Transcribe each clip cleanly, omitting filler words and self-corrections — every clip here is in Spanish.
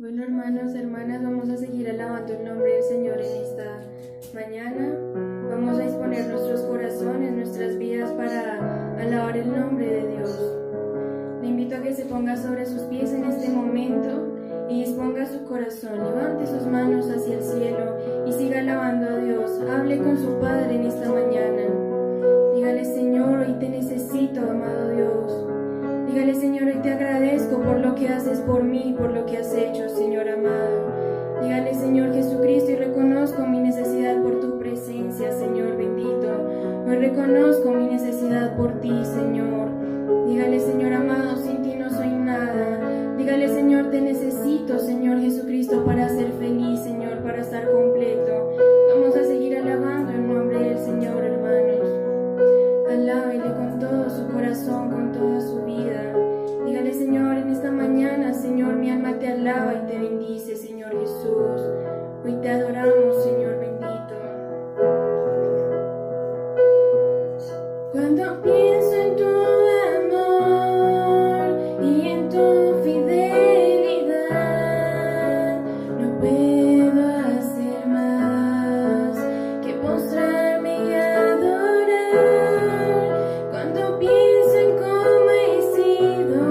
Bueno, hermanos, hermanas, vamos a seguir alabando el nombre del Señor en esta mañana. Vamos a disponer nuestros corazones, nuestras vidas para alabar el nombre de Dios. Le invito a que se ponga sobre sus pies en este momento y disponga su corazón. Levante sus manos hacia el cielo y siga alabando a Dios. Hable con su Padre en esta mañana. Dígale: Señor, hoy te necesito, amado Dios. Dígale: Señor, hoy te agradezco por lo que haces por mí, por lo que has hecho, Señor amado. Dígale: Señor Jesucristo, y reconozco mi necesidad por tu presencia, Señor bendito. Hoy reconozco mi necesidad por ti, Señor. Dígale: Señor amado, sin ti no soy nada. Dígale: Señor, te necesito, Señor Jesucristo, para ser feliz, Señor, para estar completo. Vamos a seguir alabando el nombre del Señor, hermanos. Alábele con todo su corazón, con toda su vida. Dígale: Señor, en esta mañana, Señor, mi alma te alaba y te bendice, Señor Jesús. Hoy te adoramos, Señor bendito. Cuando pienso en tu amor y en tu fidelidad, no puedo hacer más que postrarme y adorar. Cuando pienso en cómo he sido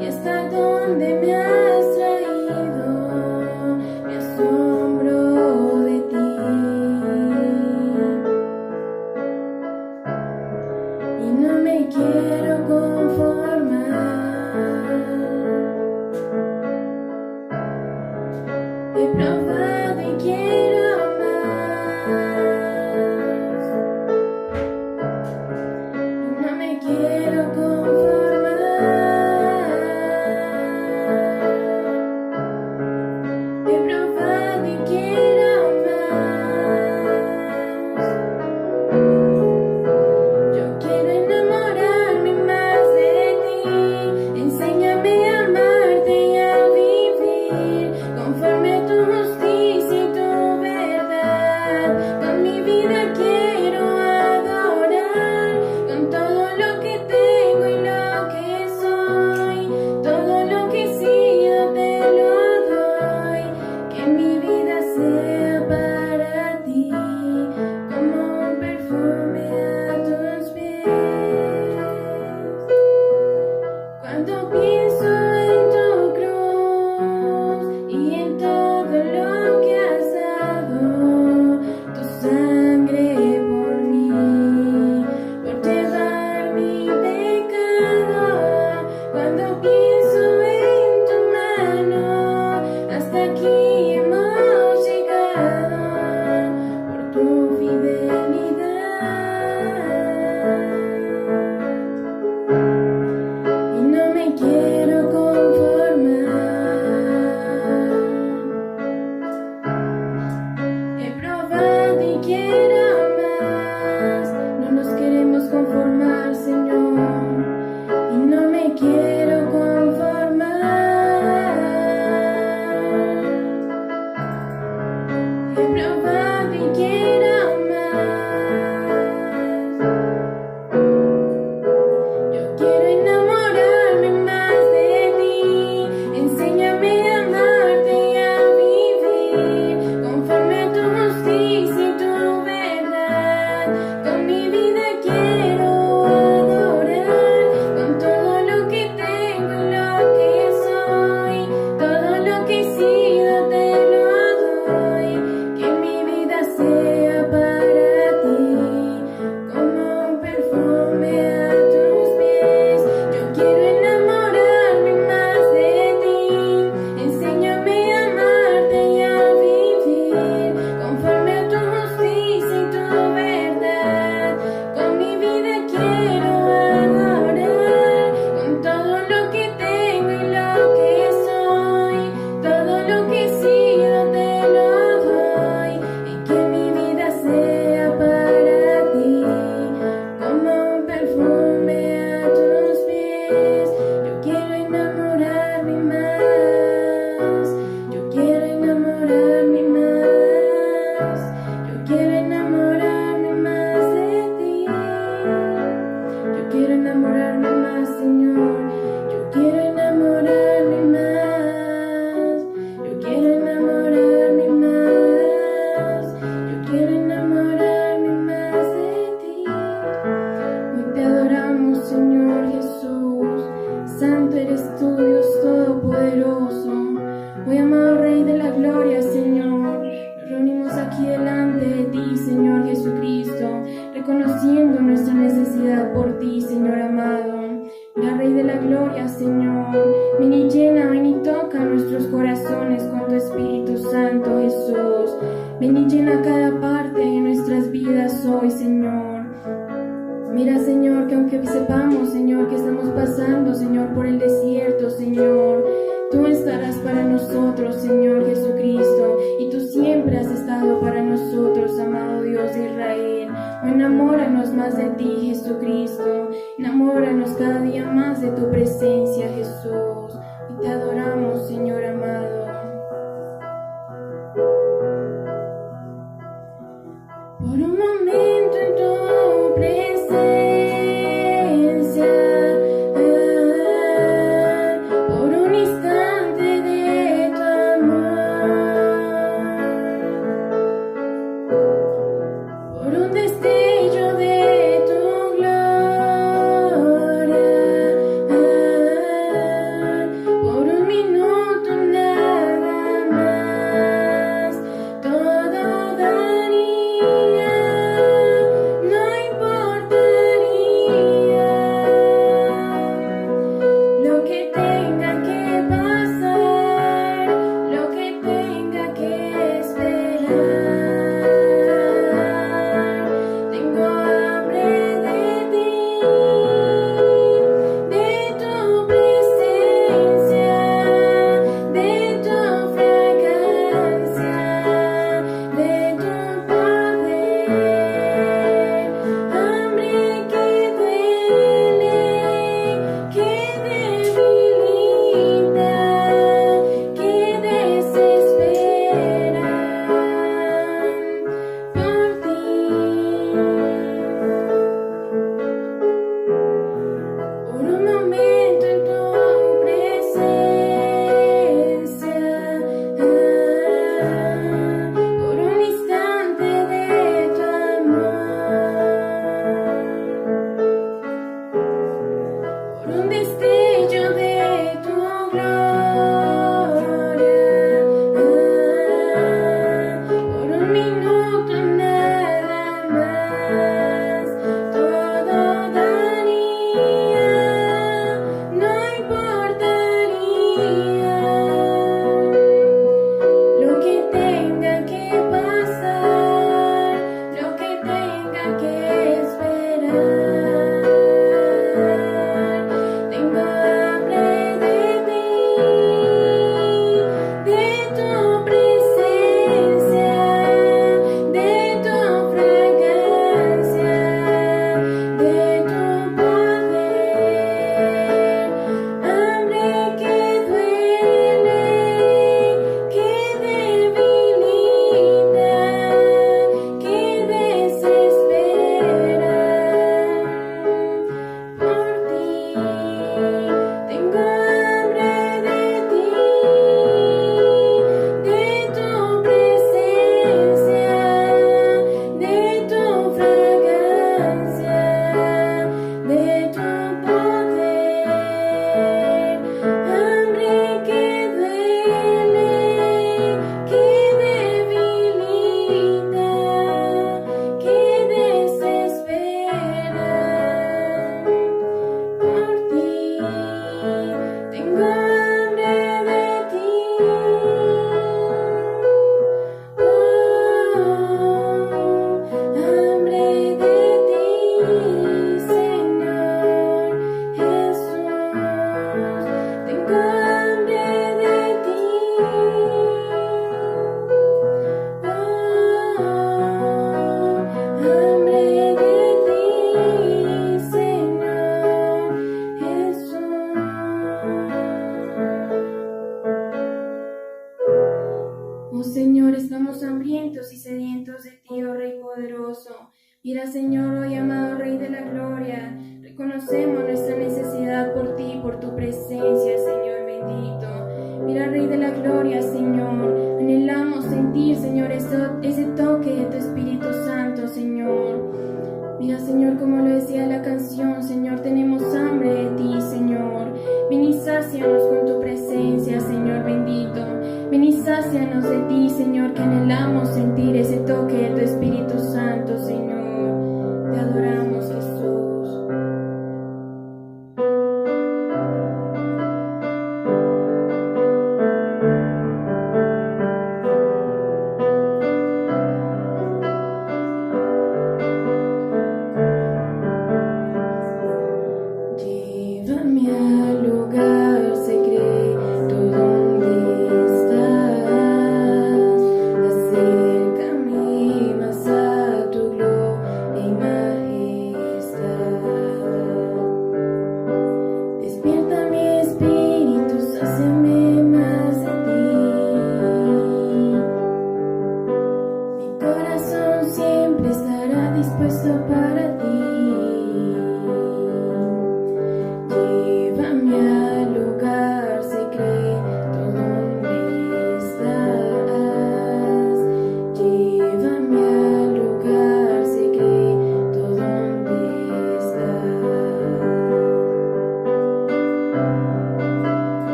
y hasta dónde me has traído, me asombro de ti. Y no me quiero conformar. He probado y quiero más. Y no me quiero conformar. He probado y quiero más. Yo quiero enamorarme más de ti. Enséñame a amarte y a vivir conforme a tu justicia. gloria, Señor. Ven y llena, ven y toca nuestros corazones con tu Espíritu Santo, Jesús. Ven y llena cada parte de nuestras vidas hoy, Señor. Mira, Señor, que aunque sepamos, Señor, que estamos pasando, Señor, por el desierto, Señor, tú estarás para nosotros, Señor Jesucristo, y tú siempre has estado para nosotros, amado Dios de Israel. Oh, enamóranos más de ti, Jesucristo. Enamóranos cada día más de tu presencia, Jesús. Y te adoramos, Señor amado. Por un momento en tu presencia, por un instante de tu amor, por un destello de tu gloria, por un minuto nada más, todo daría, no importaría lo que tenga que pasar, lo que tenga que esperar. Tengo hambre de ti, de tu presencia, de tu fragancia, de tu poder. Hambre que duele, que debilita, que desespera por ti. Por un momento en tu presencia, por un instante de tu amor, por un destello de tu gloria, por un minuto nada más, todo daría, no importaría lo que tenga que pasar, lo que tenga que esperar. Tengo hambre de ti, de tu presencia, de tu fragancia, de tu poder. Hambre que duele, que debilita, que desespera por ti. Tengo hambre de ti, de tu presencia, de tu fragancia, de tu poder. Hambre que duele, que debilita, que desespera por ti. Tengo hambre de ti, hambre de ti, Señor Jesús. Tengo hambre de ti, hambre de ti, Señor Jesús. Oh Señor, estamos hambrientos y sedientos de ti, oh Rey poderoso. Mira, Señor, hoy amado Rey de la Gloria, reconocemos nuestra necesidad por ti, por tu presencia, Señor bendito. Mira, Rey de la Gloria, Señor, anhelamos sentir, Señor, ese toque de tu Espíritu Santo, Señor. Mira, Señor, como lo decía la canción, Señor, tenemos hambre de ti, Señor. Ven y sácianos con tu presencia, Señor bendito. Ven y sácianos de ti, Señor, que anhelamos sentir ese toque de tu Espíritu Santo, Señor. Te adoramos, Jesús.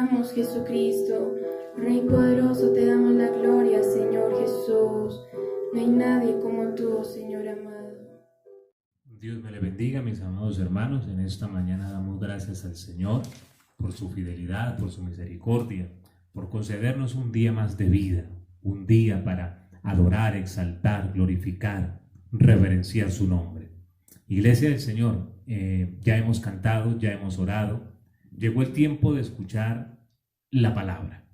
alabamos, Jesucristo. Rey poderoso, te damos la gloria, Señor Jesús. No hay nadie como tú, Señor amado. Dios me le bendiga, mis amados hermanos. En esta mañana damos gracias al Señor por su fidelidad, por su misericordia, por concedernos un día más de vida, un día para adorar, exaltar, glorificar, reverenciar su nombre. Iglesia del Señor, ya hemos cantado, ya hemos orado. Llegó el tiempo de escuchar la palabra.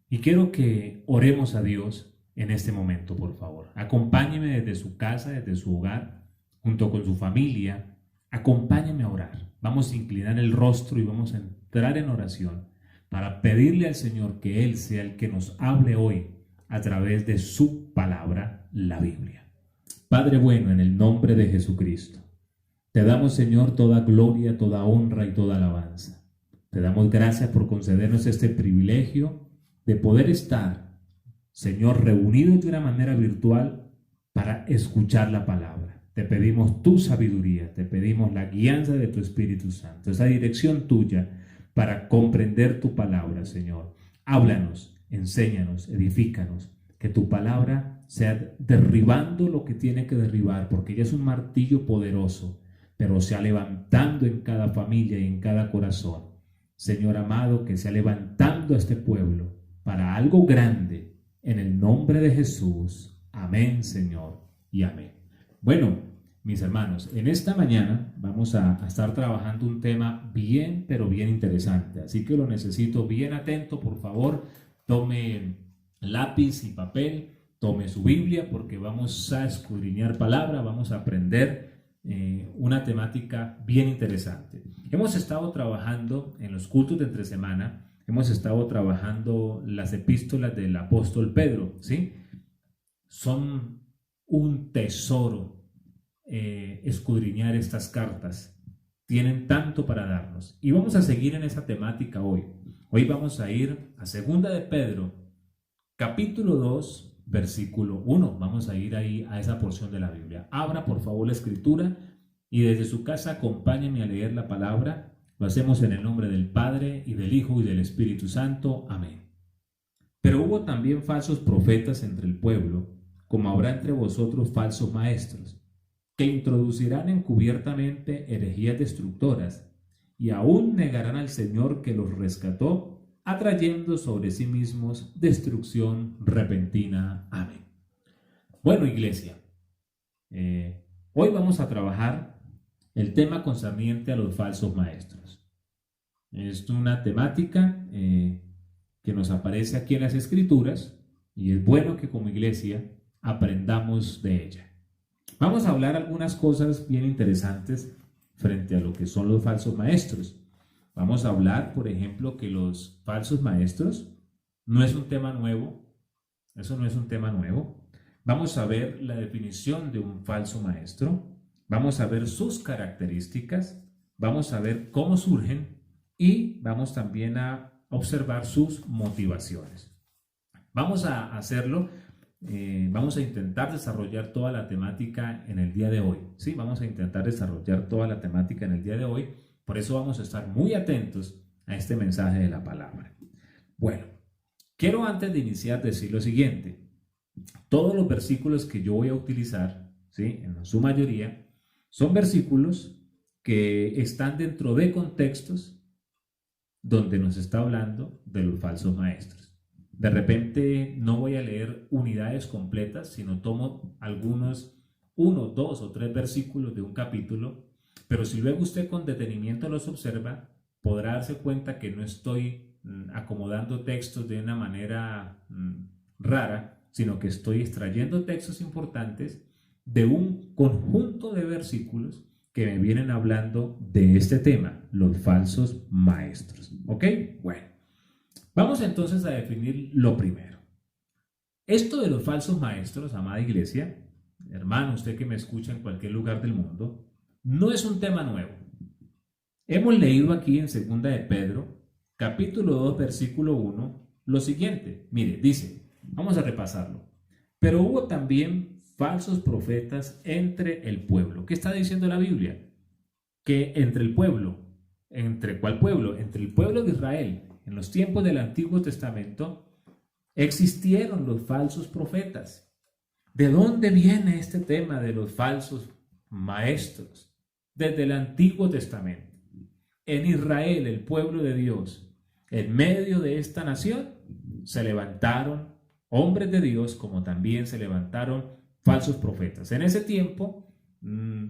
Y quiero que oremos a Dios en este momento, por favor. Acompáñeme desde su casa, desde su hogar, junto con su familia. Acompáñeme a orar. Vamos a inclinar el rostro y vamos a entrar en oración para pedirle al Señor que Él sea el que nos hable hoy a través de su palabra, la Biblia. Padre bueno, en el nombre de Jesucristo, te damos, Señor, toda gloria, toda honra y toda alabanza. Te damos gracias por concedernos este privilegio de poder estar, Señor, reunidos de una manera virtual para escuchar la palabra. Te pedimos tu sabiduría, te pedimos la guianza de tu Espíritu Santo, esa dirección tuya para comprender tu palabra, Señor. Háblanos, enséñanos, edifícanos, que tu palabra sea derribando lo que tiene que derribar, porque ella es un martillo poderoso, pero sea levantando en cada familia y en cada corazón. Señor amado, que sea levantando a este pueblo para algo grande, en el nombre de Jesús. Amén, Señor, y amén. Bueno, mis hermanos, en esta mañana vamos a estar trabajando un tema bien, pero bien interesante, así que lo necesito bien atento. Por favor, tome lápiz y papel, tome su Biblia, porque vamos a escudriñar palabra, vamos a aprender una temática bien interesante. Hemos estado trabajando en los cultos de entre semana, hemos estado trabajando las epístolas del apóstol Pedro, ¿sí? Son un tesoro escudriñar estas cartas. Tienen tanto para darnos. Y vamos a seguir en esa temática hoy. Hoy vamos a ir a 2 de Pedro, capítulo 2, versículo 1. Vamos a ir ahí a esa porción de la Biblia. Abra por favor la escritura y desde su casa acompáñenme a leer la palabra. Lo hacemos en el nombre del Padre y del Hijo y del Espíritu Santo. Amén. Pero hubo también falsos profetas entre el pueblo, como habrá entre vosotros falsos maestros, que introducirán encubiertamente herejías destructoras, y aún negarán al Señor que los rescató, atrayendo sobre sí mismos destrucción repentina. Amén. Bueno, iglesia, hoy vamos a trabajar el tema concerniente a los falsos maestros. Es una temática que nos aparece aquí en las Escrituras y es bueno que como iglesia aprendamos de ella. Vamos a hablar algunas cosas bien interesantes frente a lo que son los falsos maestros. Vamos a hablar, por ejemplo, que los falsos maestros no es un tema nuevo. Eso no es un tema nuevo. Vamos a ver la definición de un falso maestro. Vamos a ver sus características. Vamos a ver cómo surgen y vamos también a observar sus motivaciones. Vamos a hacerlo. Vamos a intentar desarrollar toda la temática en el día de hoy. Sí, vamos a intentar desarrollar toda la temática en el día de hoy. Por eso vamos a estar muy atentos a este mensaje de la palabra. Bueno, quiero antes de iniciar decir lo siguiente. Todos los versículos que yo voy a utilizar, ¿sí?, en su mayoría, son versículos que están dentro de contextos donde nos está hablando de los falsos maestros. De repente no voy a leer unidades completas, sino tomo algunos 1, 2 o 3 versículos de un capítulo, pero si luego usted con detenimiento los observa, podrá darse cuenta que no estoy acomodando textos de una manera rara, sino que estoy extrayendo textos importantes de un conjunto de versículos que me vienen hablando de este tema, los falsos maestros. ¿Ok? Bueno, vamos entonces a definir lo primero. Esto de los falsos maestros, amada iglesia, hermano, usted que me escucha en cualquier lugar del mundo, no es un tema nuevo. Hemos leído aquí en 2 de Pedro, capítulo 2, versículo 1, lo siguiente. Mire, dice, vamos a repasarlo. Pero hubo también falsos profetas entre el pueblo. ¿Qué está diciendo la Biblia? Que entre el pueblo, ¿entre cuál pueblo? Entre el pueblo de Israel en los tiempos del Antiguo Testamento, existieron los falsos profetas. ¿De dónde viene este tema de los falsos maestros? Desde el Antiguo Testamento. En Israel, el pueblo de Dios, en medio de esta nación, se levantaron hombres de Dios, como también se levantaron falsos profetas. En ese tiempo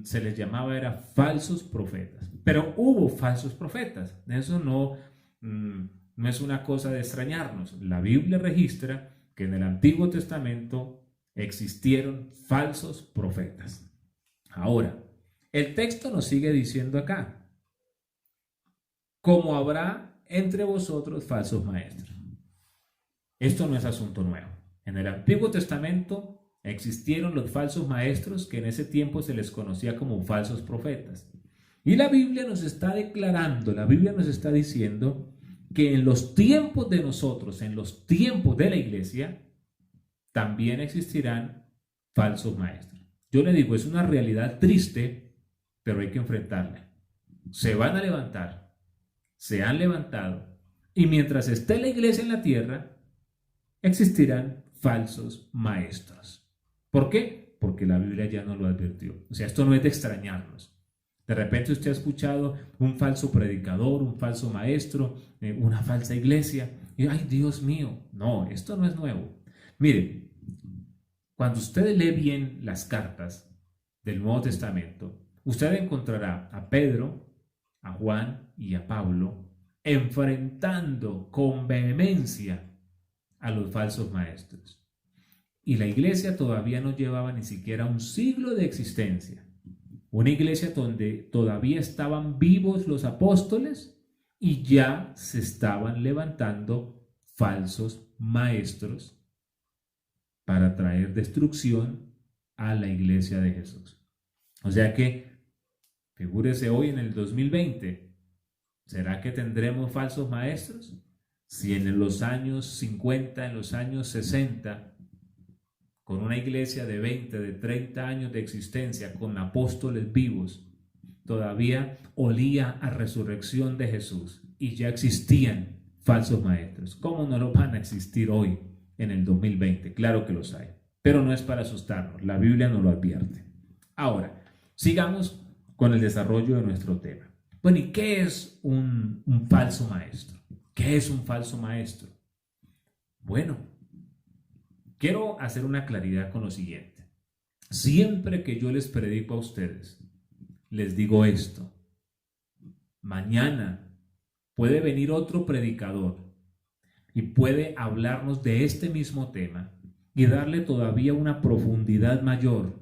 se les llamaba era falsos profetas, pero hubo falsos profetas. Eso no es una cosa de extrañarnos. La Biblia registra que en el Antiguo Testamento existieron falsos profetas. Ahora, el texto nos sigue diciendo acá: como habrá entre vosotros falsos maestros. Esto no es asunto nuevo. En el Antiguo Testamento existieron los falsos maestros, que en ese tiempo se les conocía como falsos profetas. Y la Biblia nos está declarando, la Biblia nos está diciendo que en los tiempos de nosotros, en los tiempos de la iglesia, también existirán falsos maestros. Yo le digo, es una realidad triste, pero hay que enfrentarla. Se van a levantar, se han levantado, y mientras esté la iglesia en la tierra, existirán falsos maestros. ¿Por qué? Porque la Biblia ya nos lo advirtió. O sea, esto no es de extrañarnos. De repente usted ha escuchado un falso predicador, un falso maestro, una falsa iglesia, y ¡ay, Dios mío! No, esto no es nuevo. Mire, cuando usted lee bien las cartas del Nuevo Testamento, usted encontrará a Pedro, a Juan y a Pablo enfrentando con vehemencia a los falsos maestros. Y la iglesia todavía no llevaba ni siquiera un siglo de existencia. Una iglesia donde todavía estaban vivos los apóstoles y ya se estaban levantando falsos maestros para traer destrucción a la iglesia de Jesús. O sea que, figúrese hoy en el 2020, ¿será que tendremos falsos maestros? Si en los años 50, en los años 60, con una iglesia de 20, de 30 años de existencia, con apóstoles vivos, todavía olía a resurrección de Jesús y ya existían falsos maestros, ¿cómo no lo van a existir hoy en el 2020? Claro que los hay, pero no es para asustarnos, la Biblia nos lo advierte. Ahora, sigamos con el desarrollo de nuestro tema. Bueno, ¿y qué es un falso maestro? ¿Qué es un falso maestro? Bueno, quiero hacer una claridad con lo siguiente. Siempre que yo les predico a ustedes, les digo esto: mañana puede venir otro predicador y puede hablarnos de este mismo tema y darle todavía una profundidad mayor,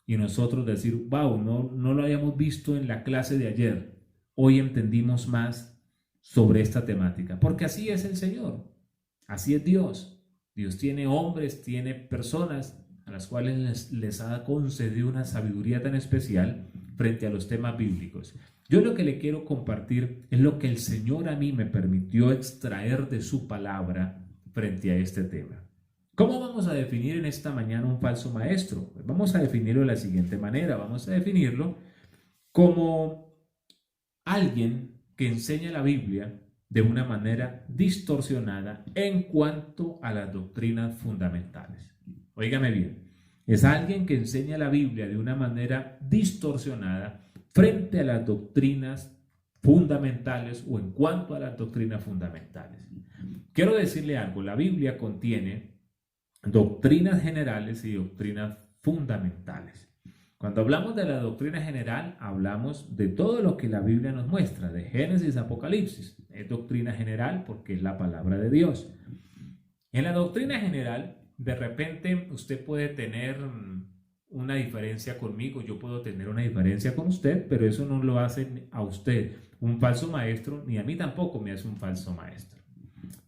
y nosotros decir, wow, no lo habíamos visto en la clase de ayer, hoy entendimos más sobre esta temática, porque así es el Señor, así es Dios. Dios tiene hombres, tiene personas a las cuales les ha concedido una sabiduría tan especial frente a los temas bíblicos. Yo lo que le quiero compartir es lo que el Señor a mí me permitió extraer de su palabra frente a este tema. ¿Cómo vamos a definir en esta mañana un falso maestro? Pues vamos a definirlo de la siguiente manera. Vamos a definirlo como alguien que enseña la Biblia de una manera distorsionada en cuanto a las doctrinas fundamentales. Óigame bien, es alguien que enseña la Biblia de una manera distorsionada frente a las doctrinas fundamentales o en cuanto a las doctrinas fundamentales. Quiero decirle algo, la Biblia contiene doctrinas generales y doctrinas fundamentales. Cuando hablamos de la doctrina general, hablamos de todo lo que la Biblia nos muestra, de Génesis a Apocalipsis. Es doctrina general porque es la palabra de Dios. En la doctrina general, de repente usted puede tener una diferencia conmigo, yo puedo tener una diferencia con usted, pero eso no lo hace a usted un falso maestro, ni a mí tampoco me hace un falso maestro.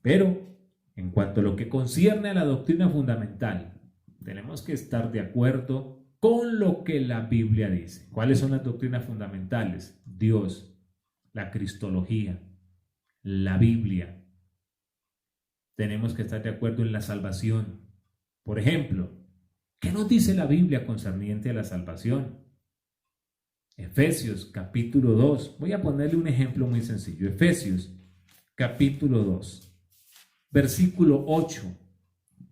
Pero en cuanto a lo que concierne a la doctrina fundamental, tenemos que estar de acuerdo con lo que la Biblia dice. ¿Cuáles son las doctrinas fundamentales? Dios, la cristología, la Biblia. Tenemos que estar de acuerdo en la salvación. Por ejemplo, ¿qué nos dice la Biblia concerniente a la salvación? Efesios capítulo 2. Voy a ponerle un ejemplo muy sencillo. Efesios capítulo 2, versículo 8.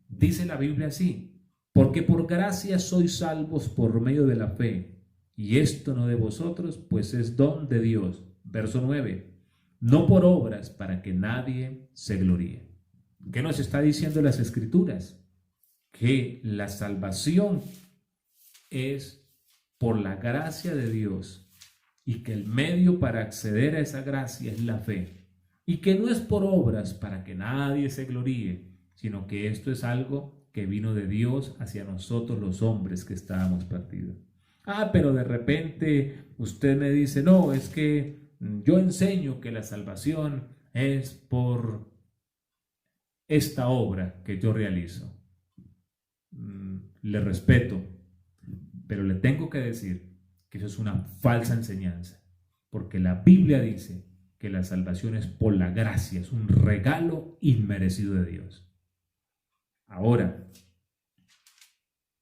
Dice la Biblia así: porque por gracia sois salvos por medio de la fe, y esto no de vosotros, pues es don de Dios. Verso 9, no por obras, para que nadie se gloríe. ¿Qué nos está diciendo las Escrituras? Que la salvación es por la gracia de Dios y que el medio para acceder a esa gracia es la fe, y que no es por obras para que nadie se gloríe, sino que esto es algo que vino de Dios hacia nosotros los hombres que estábamos perdidos. Pero de repente usted me dice: no, es que yo enseño que la salvación es por esta obra que yo realizo. Le respeto, pero le tengo que decir que eso es una falsa enseñanza, porque la Biblia dice que la salvación es por la gracia, es un regalo inmerecido de Dios. Ahora,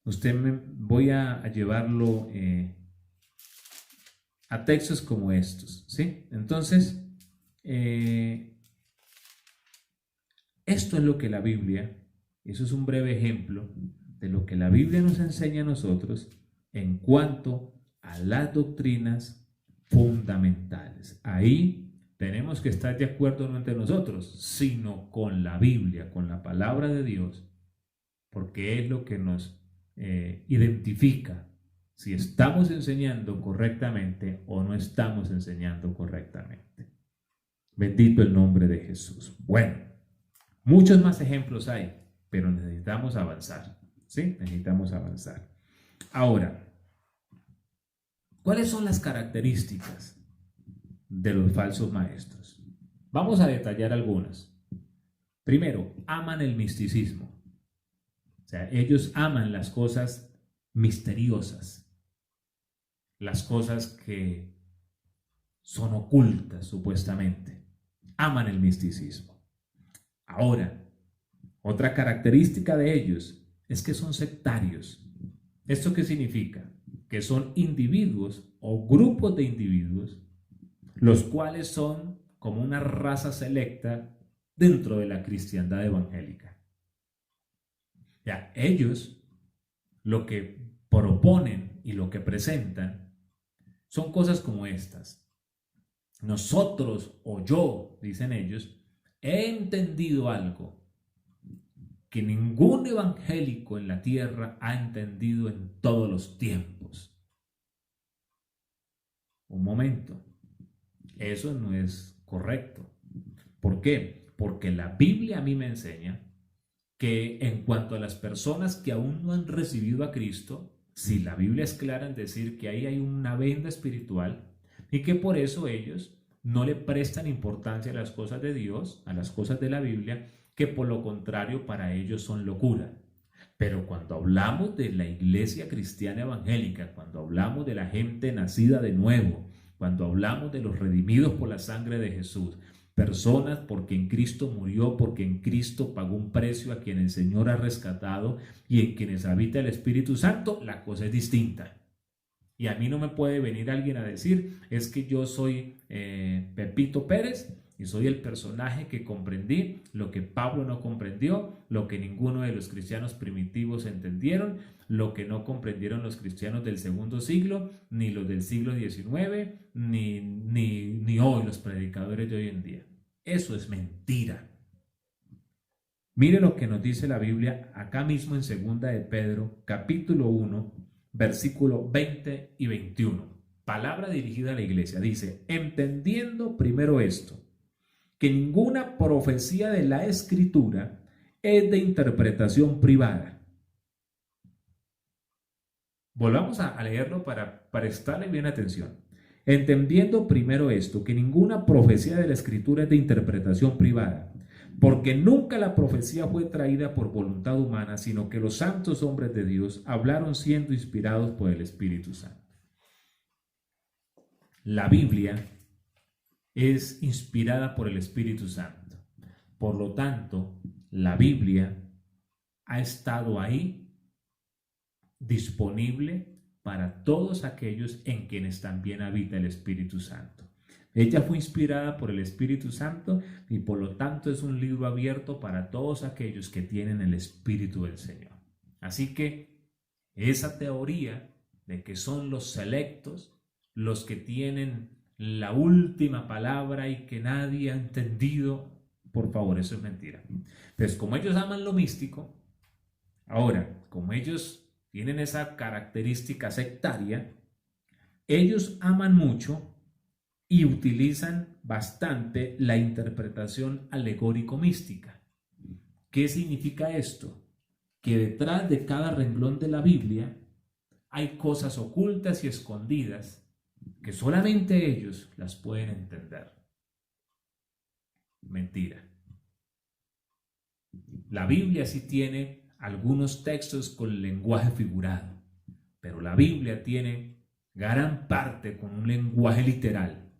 voy a llevarlo a textos como estos, ¿sí? Entonces, esto es lo que la Biblia, eso es un breve ejemplo de lo que la Biblia nos enseña a nosotros en cuanto a las doctrinas fundamentales. Ahí tenemos que estar de acuerdo no entre nosotros, sino con la Biblia, con la palabra de Dios, porque es lo que nos identifica si estamos enseñando correctamente o no estamos enseñando correctamente. Bendito el nombre de Jesús. Bueno, muchos más ejemplos hay, pero necesitamos avanzar, ¿sí? Necesitamos avanzar. Ahora, ¿cuáles son las características de los falsos maestros? Vamos a detallar algunas. Primero, aman el misticismo. O sea, ellos aman las cosas misteriosas, las cosas que son ocultas supuestamente. Aman el misticismo. Ahora, otra característica de ellos es que son sectarios. ¿Esto qué significa? Que son individuos o grupos de individuos, los cuales son como una raza selecta dentro de la cristiandad evangélica. Ya, ellos lo que proponen y lo que presentan son cosas como estas. Nosotros o yo, dicen ellos, he entendido algo que ningún evangélico en la tierra ha entendido en todos los tiempos. Un momento, eso no es correcto. ¿Por qué? Porque la Biblia a mí me enseña que en cuanto a las personas que aún no han recibido a Cristo, sí, la Biblia es clara en decir que ahí hay una venda espiritual y que por eso ellos no le prestan importancia a las cosas de Dios, a las cosas de la Biblia, que por lo contrario para ellos son locura. Pero cuando hablamos de la iglesia cristiana evangélica, cuando hablamos de la gente nacida de nuevo, cuando hablamos de los redimidos por la sangre de Jesús, personas porque en Cristo murió, porque en Cristo pagó un precio, a quien el Señor ha rescatado y en quienes habita el Espíritu Santo, la cosa es distinta. Y a mí no me puede venir alguien a decir: es que yo soy Pepito Pérez y soy el personaje que comprendí lo que Pablo no comprendió, lo que ninguno de los cristianos primitivos entendieron, lo que no comprendieron los cristianos del segundo siglo, ni los del siglo XIX, ni hoy los predicadores de hoy en día. Eso es mentira. Mire lo que nos dice la Biblia acá mismo en 2 de Pedro, capítulo 1, versículo 20 y 21. Palabra dirigida a la iglesia. Dice: entendiendo primero esto, que ninguna profecía de la Escritura es de interpretación privada. Volvamos a leerlo para prestarle bien atención. Entendiendo primero esto, que ninguna profecía de la Escritura es de interpretación privada, porque nunca la profecía fue traída por voluntad humana, sino que los santos hombres de Dios hablaron siendo inspirados por el Espíritu Santo. La Biblia es inspirada por el Espíritu Santo. Por lo tanto, la Biblia ha estado ahí disponible para todos aquellos en quienes también habita el Espíritu Santo. Ella fue inspirada por el Espíritu Santo y por lo tanto es un libro abierto para todos aquellos que tienen el Espíritu del Señor. Así que esa teoría de que son los selectos los que tienen la última palabra y que nadie ha entendido, por favor, eso es mentira. Pues como ellos aman lo místico, ahora, como ellos tienen esa característica sectaria, ellos aman mucho y utilizan bastante la interpretación alegórico-mística. ¿Qué significa esto? Que detrás de cada renglón de la Biblia hay cosas ocultas y escondidas que solamente ellos las pueden entender. Mentira. La Biblia sí tiene algunos textos con lenguaje figurado, pero la Biblia tiene gran parte con un lenguaje literal,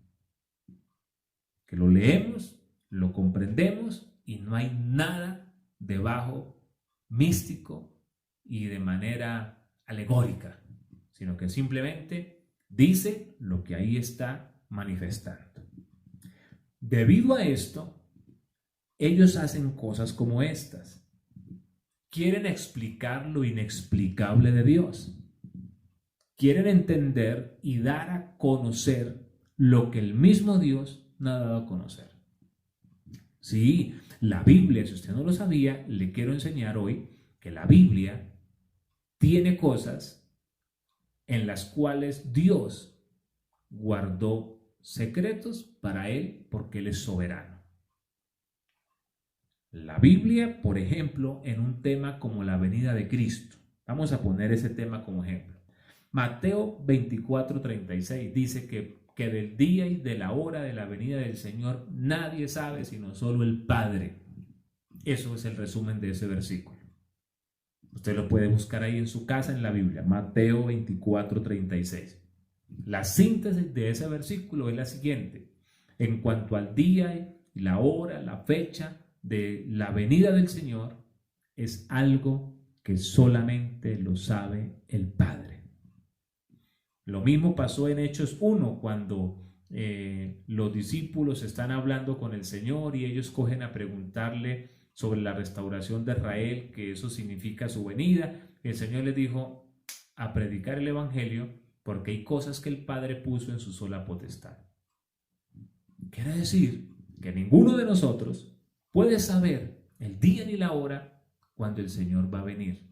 que lo leemos, lo comprendemos y no hay nada debajo místico y de manera alegórica, sino que simplemente dice lo que ahí está manifestando. Debido a esto, ellos hacen cosas como estas. Quieren explicar lo inexplicable de Dios. Quieren entender y dar a conocer lo que el mismo Dios no ha dado a conocer. Sí, la Biblia, si usted no lo sabía, le quiero enseñar hoy que la Biblia tiene cosas en las cuales Dios guardó secretos para Él porque Él es soberano. La Biblia, por ejemplo, en un tema como la venida de Cristo. Vamos a poner ese tema como ejemplo. Mateo 24:36 dice que del día y de la hora de la venida del Señor nadie sabe sino solo el Padre. Eso es el resumen de ese versículo. Usted lo puede buscar ahí en su casa en la Biblia, Mateo 24:36. La síntesis de ese versículo es la siguiente: en cuanto al día y la hora, la fecha de la venida del Señor, es algo que solamente lo sabe el Padre. Lo mismo pasó en Hechos 1, cuando los discípulos están hablando con el Señor y ellos cogen a preguntarle sobre la restauración de Israel, que eso significa su venida. El Señor les dijo a predicar el Evangelio porque hay cosas que el Padre puso en su sola potestad. Quiere decir que ninguno de nosotros puede saber el día ni la hora cuando el Señor va a venir.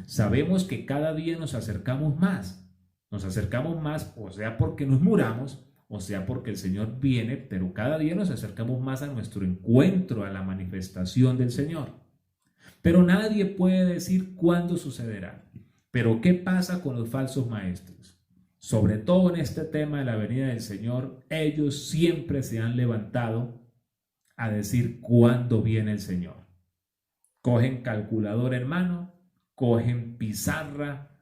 Sabemos que cada día nos acercamos más. Nos acercamos más, o sea porque nos muramos, o sea porque el Señor viene, pero cada día nos acercamos más a nuestro encuentro, a la manifestación del Señor. Pero nadie puede decir cuándo sucederá. Pero ¿qué pasa con los falsos maestros? Sobre todo en este tema de la venida del Señor, ellos siempre se han levantado a decir cuándo viene el Señor. Cogen calculador en mano, cogen pizarra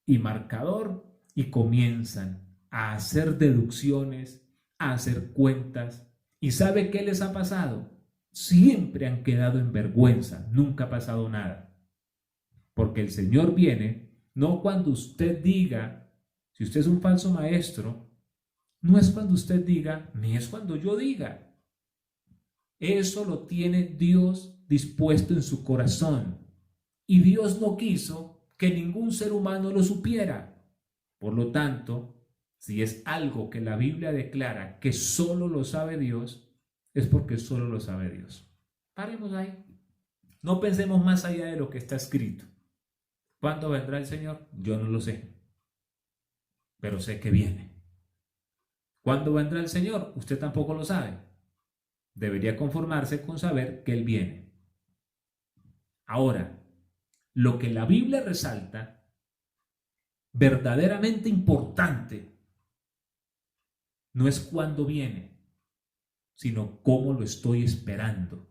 y marcador y comienzan a hacer deducciones, a hacer cuentas. ¿Y sabe qué les ha pasado? Siempre han quedado en vergüenza, nunca ha pasado nada. Porque el Señor viene, no cuando usted diga, si usted es un falso maestro, no es cuando usted diga, ni es cuando yo diga. Eso lo tiene Dios dispuesto en su corazón. Y Dios no quiso que ningún ser humano lo supiera. Por lo tanto, si es algo que la Biblia declara que solo lo sabe Dios, es porque solo lo sabe Dios. Paremos ahí. No pensemos más allá de lo que está escrito. ¿Cuándo vendrá el Señor? Yo no lo sé. Pero sé que viene. ¿Cuándo vendrá el Señor? Usted tampoco lo sabe. Debería conformarse con saber que Él viene. Ahora, lo que la Biblia resalta verdaderamente importante no es cuándo viene, sino cómo lo estoy esperando.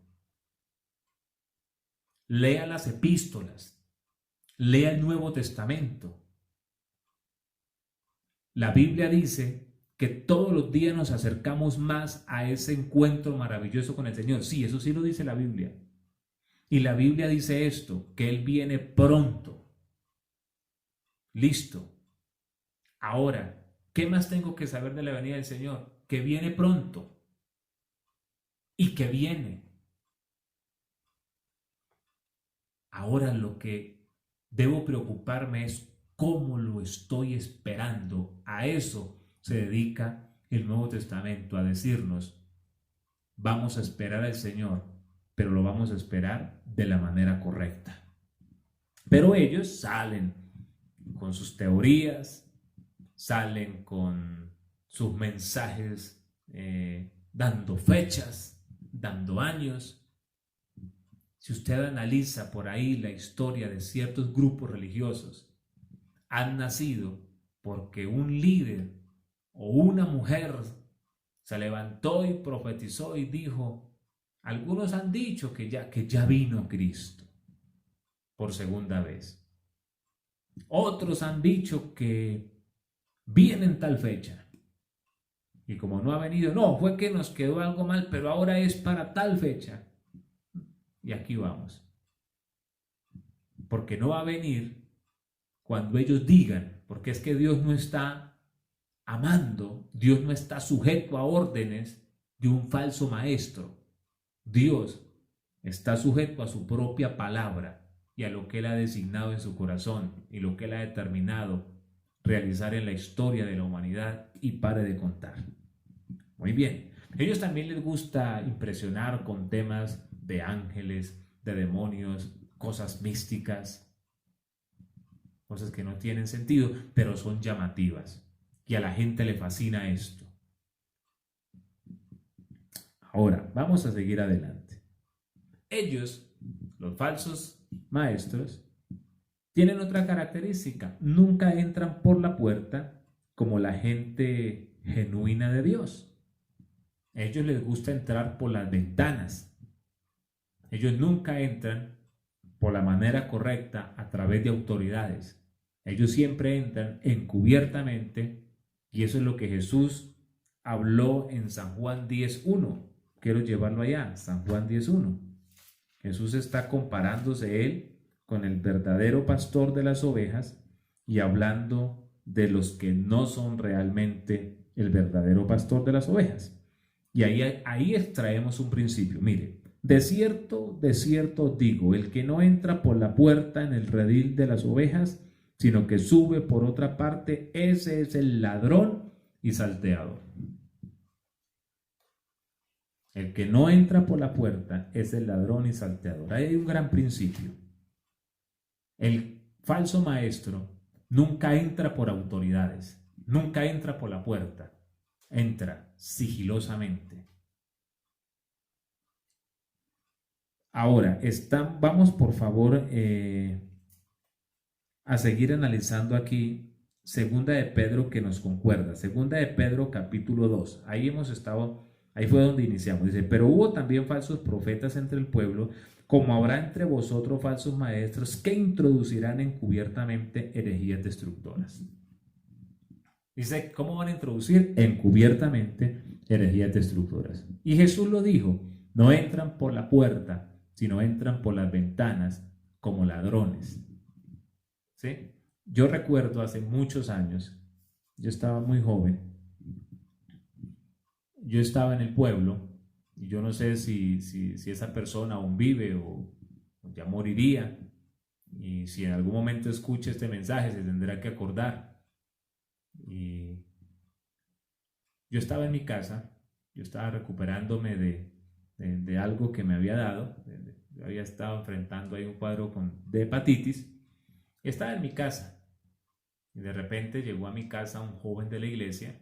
Lea las epístolas, lea el Nuevo Testamento. La Biblia dice que todos los días nos acercamos más a ese encuentro maravilloso con el Señor. Sí, eso sí lo dice la Biblia. Y la Biblia dice esto, que Él viene pronto. Listo. Ahora, ¿Qué más tengo que saber de la venida del Señor? Que viene pronto y que viene. Ahora lo que debo preocuparme es cómo lo estoy esperando. A eso se dedica el Nuevo Testamento, a decirnos, vamos a esperar al Señor, pero lo vamos a esperar de la manera correcta. Pero ellos salen con sus teorías, salen con sus mensajes, dando fechas, dando años. Si usted analiza por ahí la historia de ciertos grupos religiosos, han nacido porque un líder o una mujer se levantó y profetizó y dijo, algunos han dicho que ya vino Cristo por segunda vez. Otros han dicho que viene en tal fecha. Y como no ha venido, no, fue que nos quedó algo mal, pero ahora es para tal fecha. Y aquí vamos. Porque no va a venir cuando ellos digan, porque es que Dios no está amando, Dios no está sujeto a órdenes de un falso maestro. Dios está sujeto a su propia palabra y a lo que Él ha designado en su corazón y lo que Él ha determinado realizar en la historia de la humanidad, y pare de contar. Muy bien. A ellos también les gusta impresionar con temas de ángeles, de demonios, cosas místicas, cosas que no tienen sentido, pero son llamativas. Y a la gente le fascina esto. Ahora, vamos a seguir adelante. Ellos, los falsos maestros, tienen otra característica. Nunca entran por la puerta como la gente genuina de Dios. A ellos les gusta entrar por las ventanas. Ellos nunca entran por la manera correcta a través de autoridades. Ellos siempre entran encubiertamente, y eso es lo que Jesús habló en San Juan 10:1. Quiero llevarlo allá, San Juan 10:1. Jesús está comparándose él con el verdadero pastor de las ovejas y hablando de los que no son realmente el verdadero pastor de las ovejas. Y ahí extraemos un principio. Mire, de cierto os digo, el que no entra por la puerta en el redil de las ovejas, sino que sube por otra parte, ese es el ladrón y salteador. El que no entra por la puerta es el ladrón y salteador. Ahí hay un gran principio. El falso maestro nunca entra por autoridades, nunca entra por la puerta, entra sigilosamente. Ahora, vamos por favor a seguir analizando aquí Segunda de Pedro, que nos concuerda. Segunda de Pedro capítulo 2. Ahí hemos estado, ahí fue donde iniciamos. Dice, pero hubo también falsos profetas entre el pueblo, como habrá entre vosotros falsos maestros que introducirán encubiertamente herejías destructoras. Dice, ¿cómo van a introducir? Encubiertamente herejías destructoras. Y Jesús lo dijo, no entran por la puerta, sino entran por las ventanas como ladrones. ¿Sí? Yo recuerdo hace muchos años, yo estaba muy joven, yo estaba en el pueblo, y yo no sé si esa persona aún vive o ya moriría, y si en algún momento escucha este mensaje se tendrá que acordar. Y yo estaba en mi casa, yo estaba recuperándome de algo que me había dado, yo había estado enfrentando ahí un cuadro de hepatitis, y estaba en mi casa. Y de repente llegó a mi casa un joven de la iglesia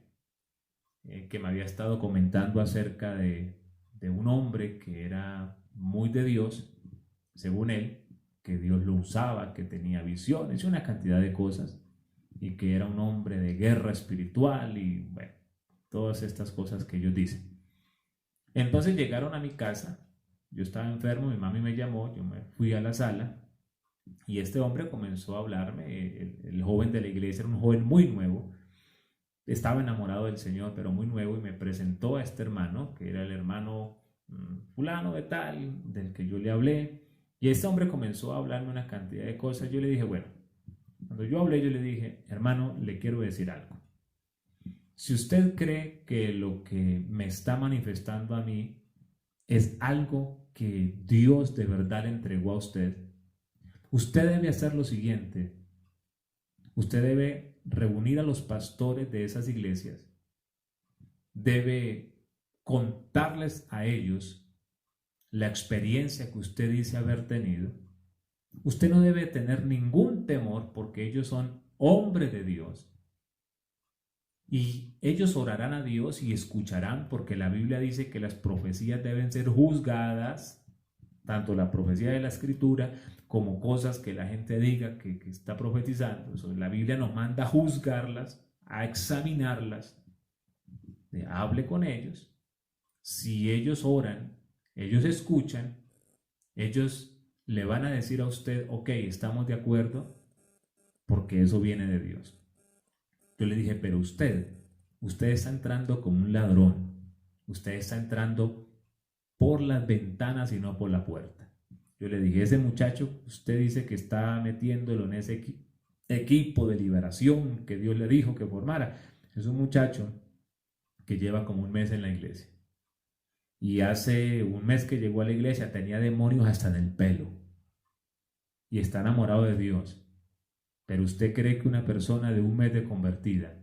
que me había estado comentando acerca de un hombre que era muy de Dios, según él, que Dios lo usaba, que tenía visiones y una cantidad de cosas, y que era un hombre de guerra espiritual y bueno, todas estas cosas que ellos dicen. Entonces llegaron a mi casa, yo estaba enfermo, mi mami me llamó, yo me fui a la sala, y este hombre comenzó a hablarme, el joven de la iglesia, era un joven muy nuevo, estaba enamorado del Señor, pero muy nuevo, y me presentó a este hermano, que era el hermano fulano de tal, del que yo le hablé, y este hombre comenzó a hablarme una cantidad de cosas. Yo le dije, bueno, cuando yo hablé, yo le dije, hermano, le quiero decir algo. Si usted cree que lo que me está manifestando a mí es algo que Dios de verdad le entregó a usted, usted debe hacer lo siguiente. Usted debe reunir a los pastores de esas iglesias, debe contarles a ellos la experiencia que usted dice haber tenido. Usted no debe tener ningún temor porque ellos son hombres de Dios y ellos orarán a Dios y escucharán, porque la Biblia dice que las profecías deben ser juzgadas, tanto la profecía de la Escritura como cosas que la gente diga que está profetizando. Eso, la Biblia nos manda a juzgarlas, a examinarlas. Hable con ellos. Si ellos oran, ellos escuchan, ellos le van a decir a usted, ok, estamos de acuerdo, porque eso viene de Dios. Yo le dije, pero usted está entrando como un ladrón. Usted está entrando por las ventanas y no por la puerta. Yo le dije, ese muchacho, usted dice que está metiéndolo en ese equipo de liberación que Dios le dijo que formara. Es un muchacho que lleva como un mes en la iglesia. Y hace un mes que llegó a la iglesia tenía demonios hasta en el pelo. Y está enamorado de Dios. Pero usted cree que una persona de un mes de convertida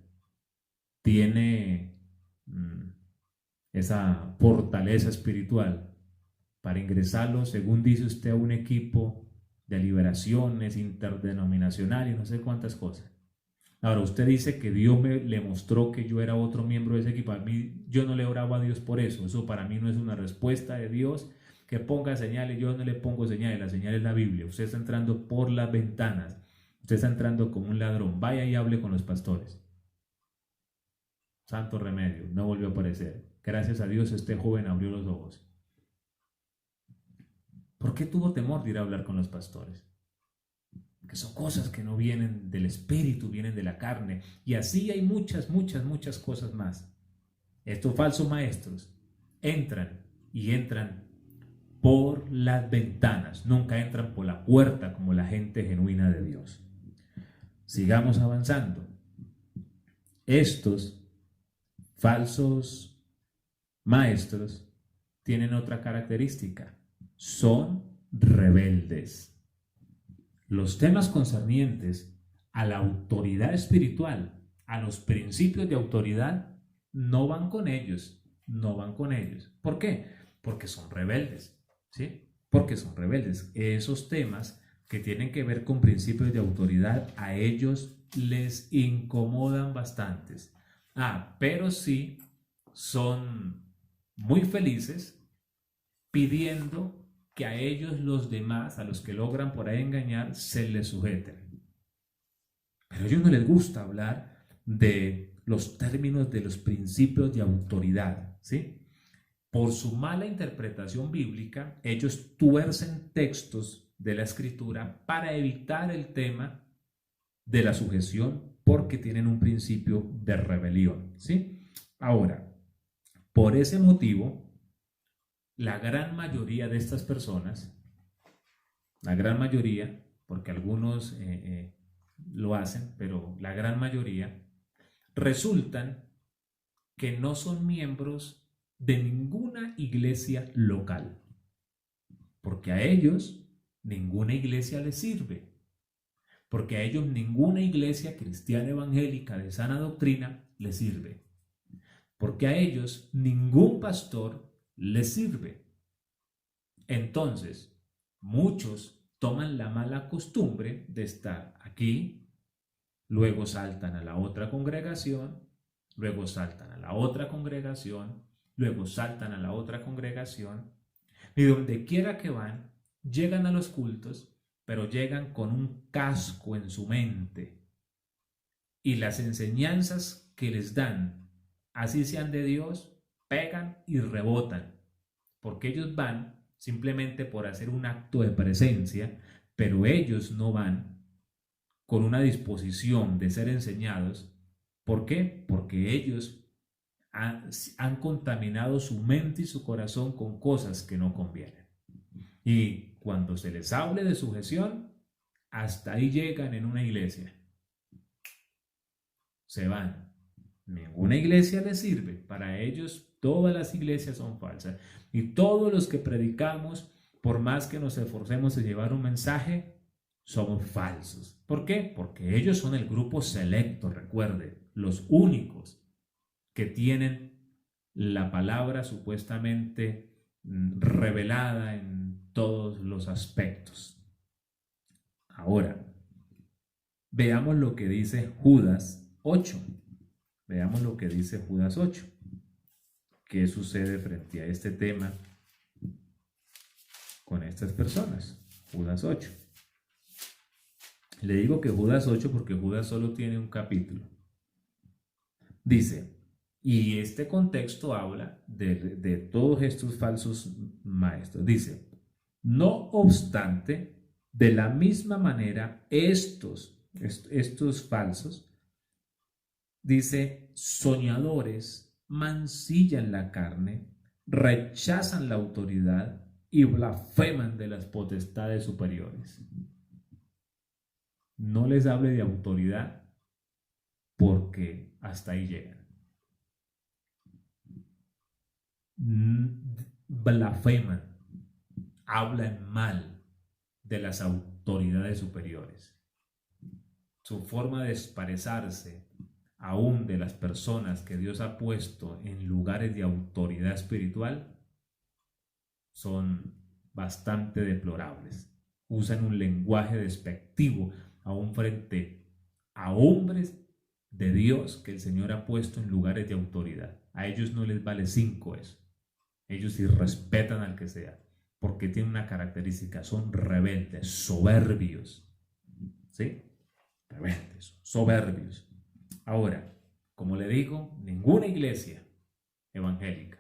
tiene esa fortaleza espiritual para ingresarlo, según dice usted, a un equipo de liberaciones interdenominacional y no sé cuántas cosas. Ahora, usted dice que Dios le mostró que yo era otro miembro de ese equipo. A mí, yo no le oraba a Dios por eso. Eso para mí no es una respuesta de Dios que ponga señales. Yo no le pongo señales. La señal es la Biblia. Usted está entrando por las ventanas. Usted está entrando como un ladrón. Vaya y hable con los pastores. Santo remedio. No volvió a aparecer. Gracias a Dios este joven abrió los ojos. ¿Por qué tuvo temor de ir a hablar con los pastores? Que son cosas que no vienen del espíritu, vienen de la carne. Y así hay muchas cosas más. Estos falsos maestros entran por las ventanas, nunca entran por la puerta como la gente genuina de Dios. Sigamos avanzando. Estos falsos maestros tienen otra característica. Son rebeldes. Los temas concernientes a la autoridad espiritual, a los principios de autoridad, no van con ellos, no van con ellos. ¿Por qué? Porque son rebeldes, ¿sí? Porque son rebeldes. Esos temas que tienen que ver con principios de autoridad, a ellos les incomodan bastantes. Pero sí son muy felices pidiendo que a ellos los demás, a los que logran por ahí engañar, se les sujeten. Pero a ellos no les gusta hablar de los términos de los principios de autoridad, ¿sí? Por su mala interpretación bíblica, ellos tuercen textos de la Escritura para evitar el tema de la sujeción porque tienen un principio de rebelión, ¿sí? Ahora, por ese motivo, la gran mayoría de estas personas, la gran mayoría, porque algunos lo hacen, pero la gran mayoría, resultan que no son miembros de ninguna iglesia local, porque a ellos ninguna iglesia les sirve, porque a ellos ninguna iglesia cristiana evangélica de sana doctrina les sirve, porque a ellos ningún pastor les sirve. Entonces, muchos toman la mala costumbre de estar aquí, luego saltan a la otra congregación, luego saltan a la otra congregación, luego saltan a la otra congregación, y donde quiera que van, llegan a los cultos, pero llegan con un casco en su mente. Y las enseñanzas que les dan, así sean de Dios, pegan y rebotan, porque ellos van simplemente por hacer un acto de presencia, pero ellos no van con una disposición de ser enseñados. ¿Por qué? Porque ellos han contaminado su mente y su corazón con cosas que no convienen. Y cuando se les hable de sujeción, hasta ahí llegan en una iglesia. Se van. Ninguna iglesia les sirve. Para ellos todas las iglesias son falsas. Y todos los que predicamos, por más que nos esforcemos en llevar un mensaje, somos falsos. ¿Por qué? Porque ellos son el grupo selecto, recuerde, los únicos que tienen la palabra supuestamente revelada en todos los aspectos. Ahora, veamos lo que dice Judas 8. Veamos lo que dice Judas 8. ¿Qué sucede frente a este tema con estas personas? Judas 8. Le digo que Judas 8 porque Judas solo tiene un capítulo. Dice, y este contexto habla de todos estos falsos maestros. Dice, no obstante, de la misma manera, estos falsos, dice, soñadores, mancillan la carne, rechazan la autoridad y blasfeman de las potestades superiores. No les hable de autoridad porque hasta ahí llegan. Blasfeman, hablan mal de las autoridades superiores. Su forma de expresarse, aún de las personas que Dios ha puesto en lugares de autoridad espiritual, son bastante deplorables. Usan un lenguaje despectivo aún frente a hombres de Dios que el Señor ha puesto en lugares de autoridad. A ellos no les vale 5 eso. Ellos sí respetan al que sea, porque tienen una característica, son rebeldes, soberbios. ¿Sí? Rebeldes, soberbios. Ahora, como le digo, ninguna iglesia evangélica,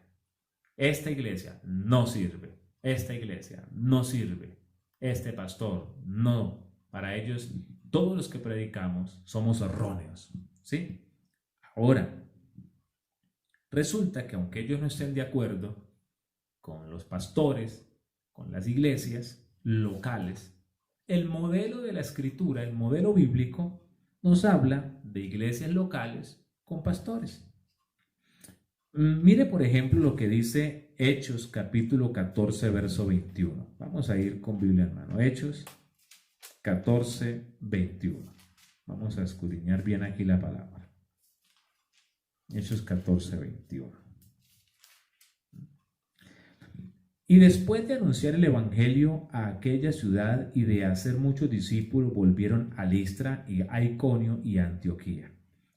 esta iglesia no sirve, esta iglesia no sirve, este pastor no. Para ellos, todos los que predicamos somos erróneos. ¿Sí? Ahora, resulta que aunque ellos no estén de acuerdo con los pastores, con las iglesias locales, el modelo de la escritura, el modelo bíblico, nos habla de iglesias locales con pastores. Mire, por ejemplo, lo que dice Hechos capítulo 14, verso 21. Vamos a ir con Biblia en mano. Hechos 14, 21. Vamos a escudriñar bien aquí la palabra. Hechos 14, 21. Y después de anunciar el evangelio a aquella ciudad y de hacer muchos discípulos, volvieron a Listra y a Iconio y a Antioquía,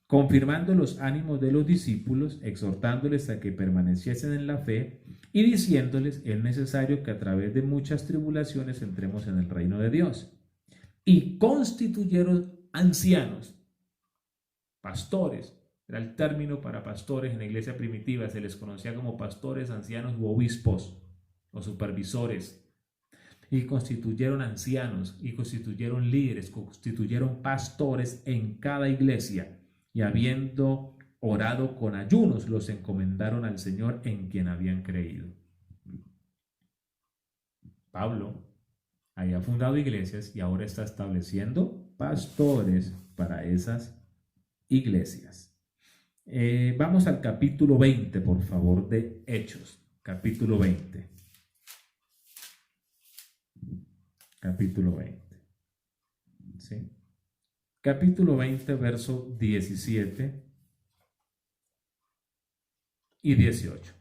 confirmando los ánimos de los discípulos, exhortándoles a que permaneciesen en la fe y diciéndoles: es necesario que a través de muchas tribulaciones entremos en el reino de Dios. Y constituyeron ancianos, pastores. Era el término para pastores en la iglesia primitiva, se les conocía como pastores, ancianos u obispos o supervisores. Y constituyeron ancianos, y constituyeron líderes, constituyeron pastores en cada iglesia, y habiendo orado con ayunos, los encomendaron al Señor en quien habían creído. Pablo había fundado iglesias y ahora está estableciendo pastores para esas iglesias. Vamos al capítulo 20, por favor, de Hechos. Capítulo 20. Capítulo 20. ¿Sí? Capítulo 20, verso 17 y 18.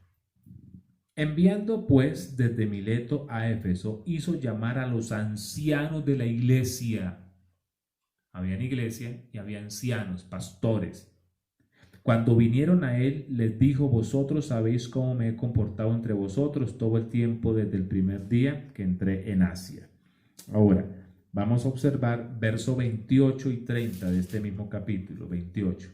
Enviando pues desde Mileto a Éfeso, hizo llamar a los ancianos de la iglesia. Había iglesia y había ancianos, pastores. Cuando vinieron a él, les dijo: vosotros sabéis cómo me he comportado entre vosotros todo el tiempo desde el primer día que entré en Asia. Ahora, vamos a observar verso 28 y 30 de este mismo capítulo, 28.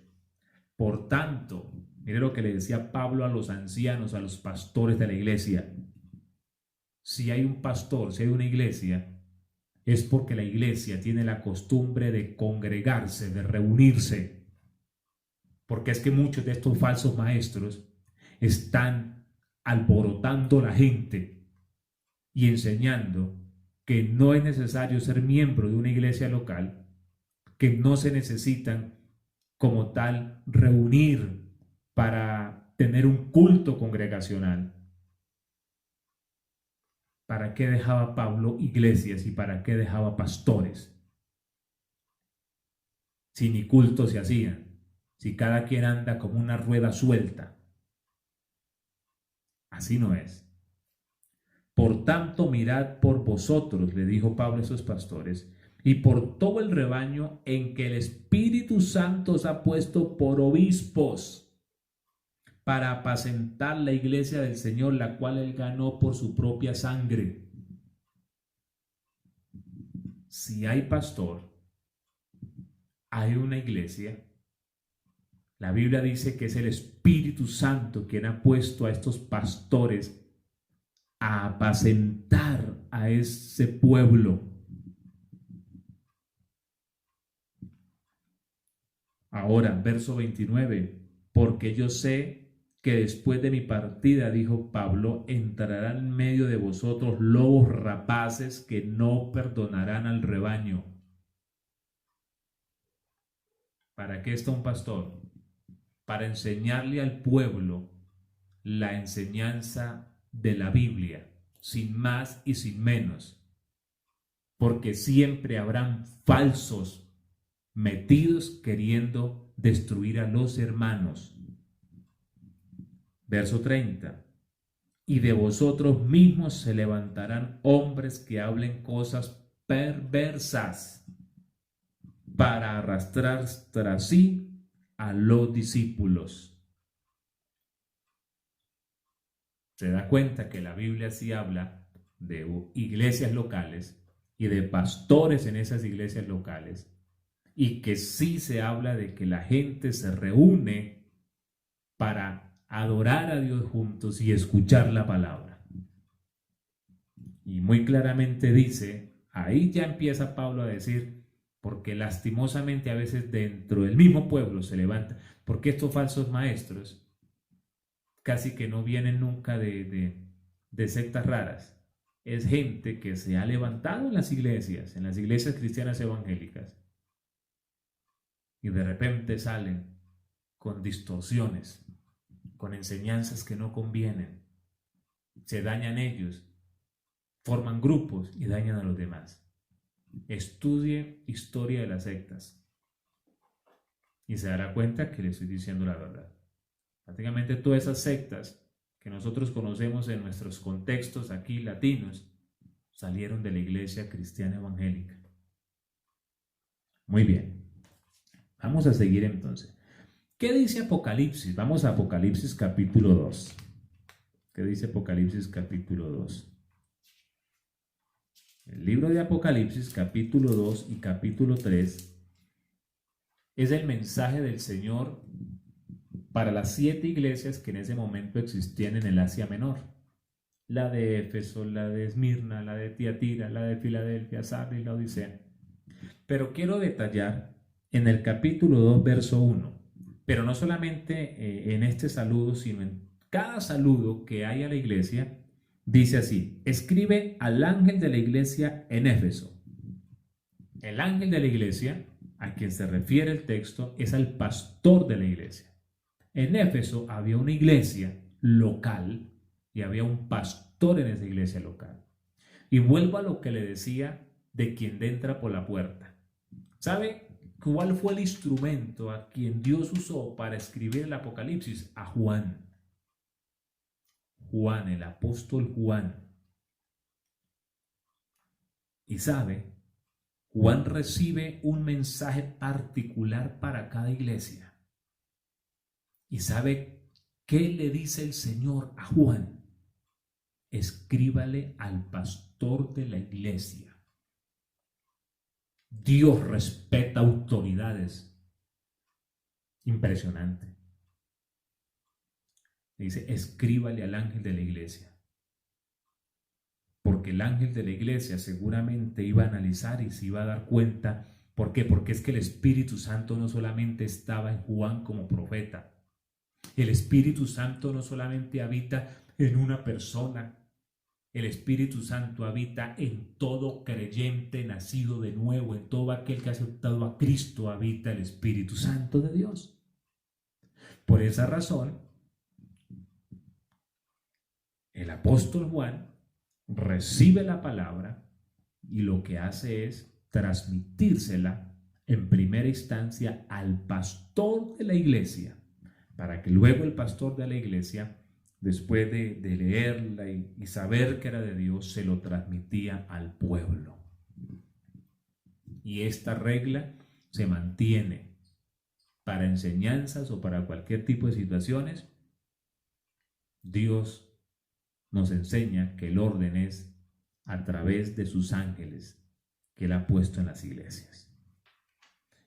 Por tanto, mire lo que le decía Pablo a los ancianos, a los pastores de la iglesia. Si hay un pastor, si hay una iglesia, es porque la iglesia tiene la costumbre de congregarse, de reunirse. Porque es que muchos de estos falsos maestros están alborotando la gente y enseñando que no es necesario ser miembro de una iglesia local, que no se necesitan como tal reunir para tener un culto congregacional. ¿Para qué dejaba Pablo iglesias y para qué dejaba pastores? Si ni cultos se hacían, si cada quien anda como una rueda suelta. Así no es. Por tanto, mirad por vosotros, le dijo Pablo a esos pastores, y por todo el rebaño en que el Espíritu Santo os ha puesto por obispos, para apacentar la iglesia del Señor, la cual él ganó por su propia sangre. Si hay pastor, hay una iglesia. La Biblia dice que es el Espíritu Santo quien ha puesto a estos pastores a apacentar a ese pueblo. Ahora, verso 29, porque yo sé que después de mi partida, dijo Pablo, entrarán en medio de vosotros lobos rapaces que no perdonarán al rebaño. ¿Para qué está un pastor? Para enseñarle al pueblo la enseñanza de la Biblia, sin más y sin menos, porque siempre habrán falsos metidos queriendo destruir a los hermanos. Verso 30. Y de vosotros mismos se levantarán hombres que hablen cosas perversas para arrastrar tras sí a los discípulos. Se da cuenta que la Biblia sí habla de iglesias locales y de pastores en esas iglesias locales, y que sí se habla de que la gente se reúne para adorar a Dios juntos y escuchar la palabra. Y muy claramente dice, ahí ya empieza Pablo a decir, porque lastimosamente a veces dentro del mismo pueblo se levanta, porque estos falsos maestros casi que no vienen nunca de sectas raras. Es gente que se ha levantado en las iglesias cristianas evangélicas, y de repente salen con distorsiones, con enseñanzas que no convienen, se dañan ellos, forman grupos y dañan a los demás. Estudie historia de las sectas y se dará cuenta que le estoy diciendo la verdad. Prácticamente todas esas sectas que nosotros conocemos en nuestros contextos aquí latinos salieron de la iglesia cristiana evangélica. Muy bien, vamos a seguir entonces. ¿Qué dice Apocalipsis? Vamos a Apocalipsis capítulo 2. ¿Qué dice Apocalipsis capítulo 2? El libro de Apocalipsis capítulo 2 y capítulo 3 es el mensaje del Señor para las 7 iglesias que en ese momento existían en el Asia Menor. La de Éfeso, la de Esmirna, la de Tiatira, la de Filadelfia, Sardis y la Odisea. Pero quiero detallar en el capítulo 2, verso 1. Pero no solamente en este saludo, sino en cada saludo que hay a la iglesia, dice así: escribe al ángel de la iglesia en Éfeso. El ángel de la iglesia, a quien se refiere el texto, es al pastor de la iglesia. En Éfeso había una iglesia local y había un pastor en esa iglesia local. Y vuelvo a lo que le decía de quien entra por la puerta. ¿Sabe cuál fue el instrumento a quien Dios usó para escribir el Apocalipsis? A Juan. Juan, el apóstol Juan. Y sabe, Juan recibe un mensaje particular para cada iglesia. ¿Y sabe qué le dice el Señor a Juan? Escríbale al pastor de la iglesia. Dios respeta autoridades. Impresionante. Dice, escríbale al ángel de la iglesia. Porque el ángel de la iglesia seguramente iba a analizar y se iba a dar cuenta. ¿Por qué? Porque es que el Espíritu Santo no solamente estaba en Juan como profeta. El Espíritu Santo no solamente habita en una persona. El Espíritu Santo habita en todo creyente nacido de nuevo, en todo aquel que ha aceptado a Cristo habita el Espíritu Santo de Dios. Por esa razón, el apóstol Juan recibe la palabra y lo que hace es transmitírsela en primera instancia al pastor de la iglesia, para que luego el pastor de la iglesia, después de leerla y saber que era de Dios, se lo transmitía al pueblo. Y esta regla se mantiene para enseñanzas o para cualquier tipo de situaciones. Dios nos enseña que el orden es a través de sus ángeles que Él ha puesto en las iglesias.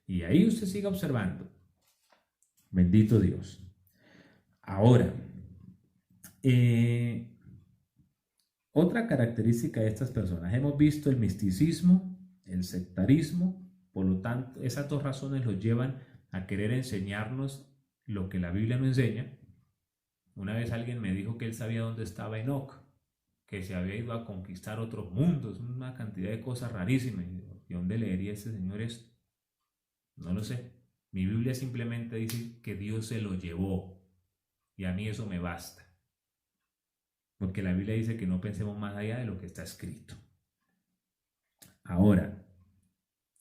Y ahí usted siga observando. Bendito Dios. Ahora, otra característica de estas personas, hemos visto el misticismo, el sectarismo, por lo tanto, esas dos razones los llevan a querer enseñarnos lo que la Biblia no enseña. Una vez alguien me dijo que él sabía dónde estaba Enoc, que se había ido a conquistar otros mundos, una cantidad de cosas rarísimas. ¿Y dónde leería ese señor esto? No lo sé. Mi Biblia simplemente dice que Dios se lo llevó y a mí eso me basta. Porque la Biblia dice que no pensemos más allá de lo que está escrito. Ahora,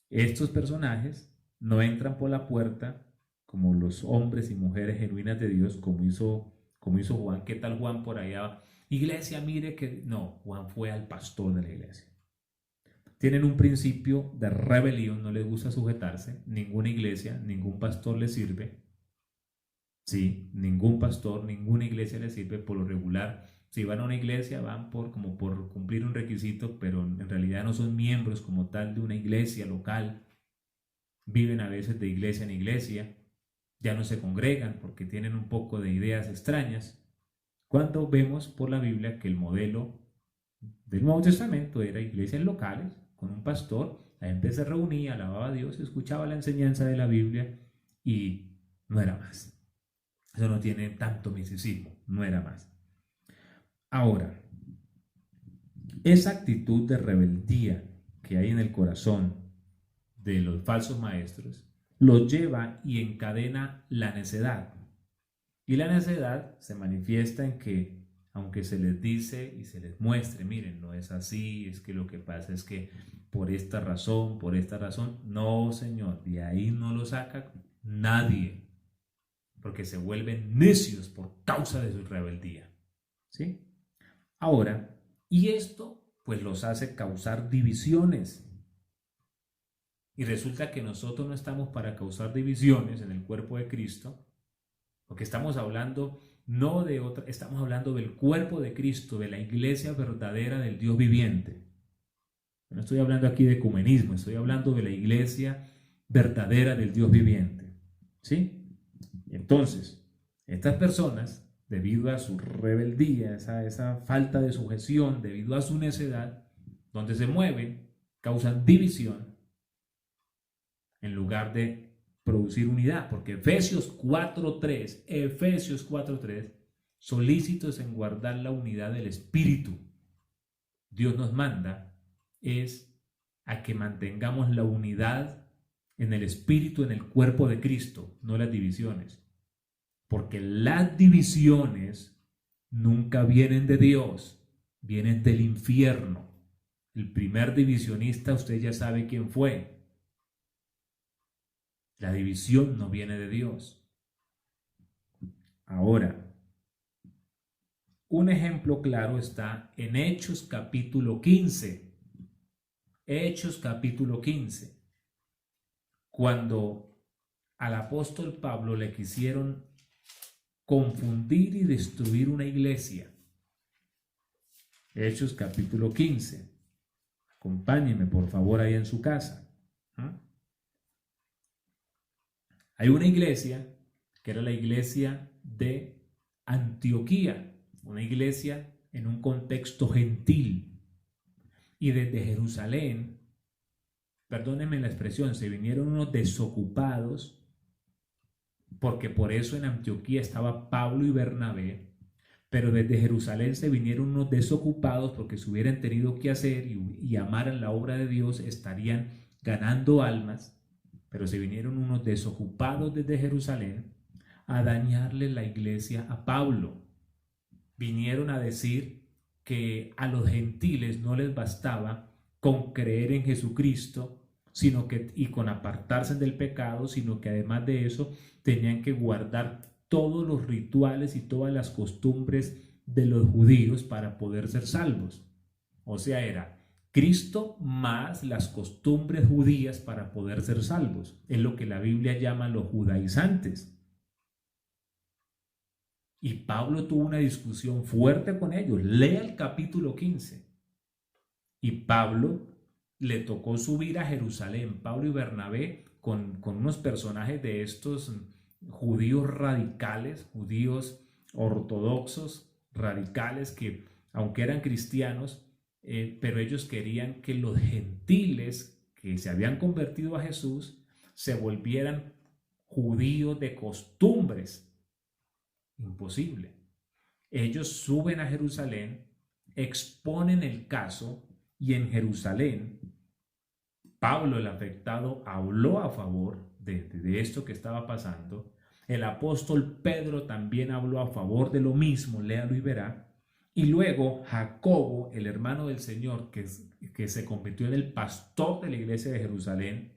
estos personajes no entran por la puerta como los hombres y mujeres genuinas de Dios, como hizo Juan. ¿Qué tal Juan por allá? Iglesia, mire que... No, Juan fue al pastor de la iglesia. Tienen un principio de rebelión, no les gusta sujetarse. Ninguna iglesia, ningún pastor les sirve. Sí, ningún pastor, ninguna iglesia les sirve. Por lo regular, si van a una iglesia, van como por cumplir un requisito, pero en realidad no son miembros como tal de una iglesia local. Viven a veces de iglesia en iglesia. Ya no se congregan porque tienen un poco de ideas extrañas. Cuando vemos por la Biblia que el modelo del Nuevo Testamento era iglesias locales, con un pastor, la gente se reunía, alababa a Dios, escuchaba la enseñanza de la Biblia y no era más. Eso no tiene tanto misticismo, no era más. Ahora, esa actitud de rebeldía que hay en el corazón de los falsos maestros los lleva y encadena la necedad. Y la necedad se manifiesta en que, aunque se les dice y se les muestre, miren, no es así, es que lo que pasa es que por esta razón, no, Señor, de ahí no lo saca nadie, porque se vuelven necios por causa de su rebeldía. ¿Sí? Ahora, y esto pues los hace causar divisiones. Y resulta que nosotros no estamos para causar divisiones en el cuerpo de Cristo, porque estamos hablando no de otra, estamos hablando del cuerpo de Cristo, de la iglesia verdadera del Dios viviente. No estoy hablando aquí de ecumenismo, estoy hablando de la iglesia verdadera del Dios viviente. ¿Sí? Entonces, estas personas, debido a su rebeldía, esa falta de sujeción, debido a su necedad, donde se mueven, causan división en lugar de producir unidad, porque Efesios 4:3, solícitos en guardar la unidad del Espíritu. Dios nos manda es a que mantengamos la unidad en el Espíritu, en el cuerpo de Cristo, no las divisiones. Porque las divisiones nunca vienen de Dios, vienen del infierno. El primer divisionista, usted ya sabe quién fue. La división no viene de Dios. Ahora, un ejemplo claro está en Hechos capítulo 15. Hechos capítulo 15. Cuando al apóstol Pablo le quisieron confundir y destruir una iglesia. Hechos capítulo 15. Acompáñenme por favor ahí en su casa. Hay una iglesia que era la iglesia de Antioquía, una iglesia en un contexto gentil. Y desde Jerusalén, perdónenme la expresión, se vinieron unos desocupados, porque por eso en Antioquía estaba Pablo y Bernabé, pero desde Jerusalén se vinieron unos desocupados porque si hubieran tenido que hacer y amaran la obra de Dios, estarían ganando almas. Pero se vinieron unos desocupados desde Jerusalén a dañarle la iglesia a Pablo. Vinieron a decir que a los gentiles no les bastaba con creer en Jesucristo, y con apartarse del pecado, sino que además de eso tenían que guardar todos los rituales y todas las costumbres de los judíos para poder ser salvos. O sea, era Cristo más las costumbres judías para poder ser salvos. Es lo que la Biblia llama los judaizantes. Y Pablo tuvo una discusión fuerte con ellos. Lea el capítulo 15. Y Pablo le tocó subir a Jerusalén, Pablo y Bernabé, con unos personajes de estos judíos radicales, judíos ortodoxos, radicales, que aunque eran cristianos, pero ellos querían que los gentiles que se habían convertido a Jesús se volvieran judíos de costumbres. Imposible. Ellos suben a Jerusalén, exponen el caso, y en Jerusalén Pablo, el afectado, habló a favor de esto que estaba pasando. El apóstol Pedro también habló a favor de lo mismo, léalo y verá. Y luego Jacobo, el hermano del Señor, que se convirtió en el pastor de la iglesia de Jerusalén,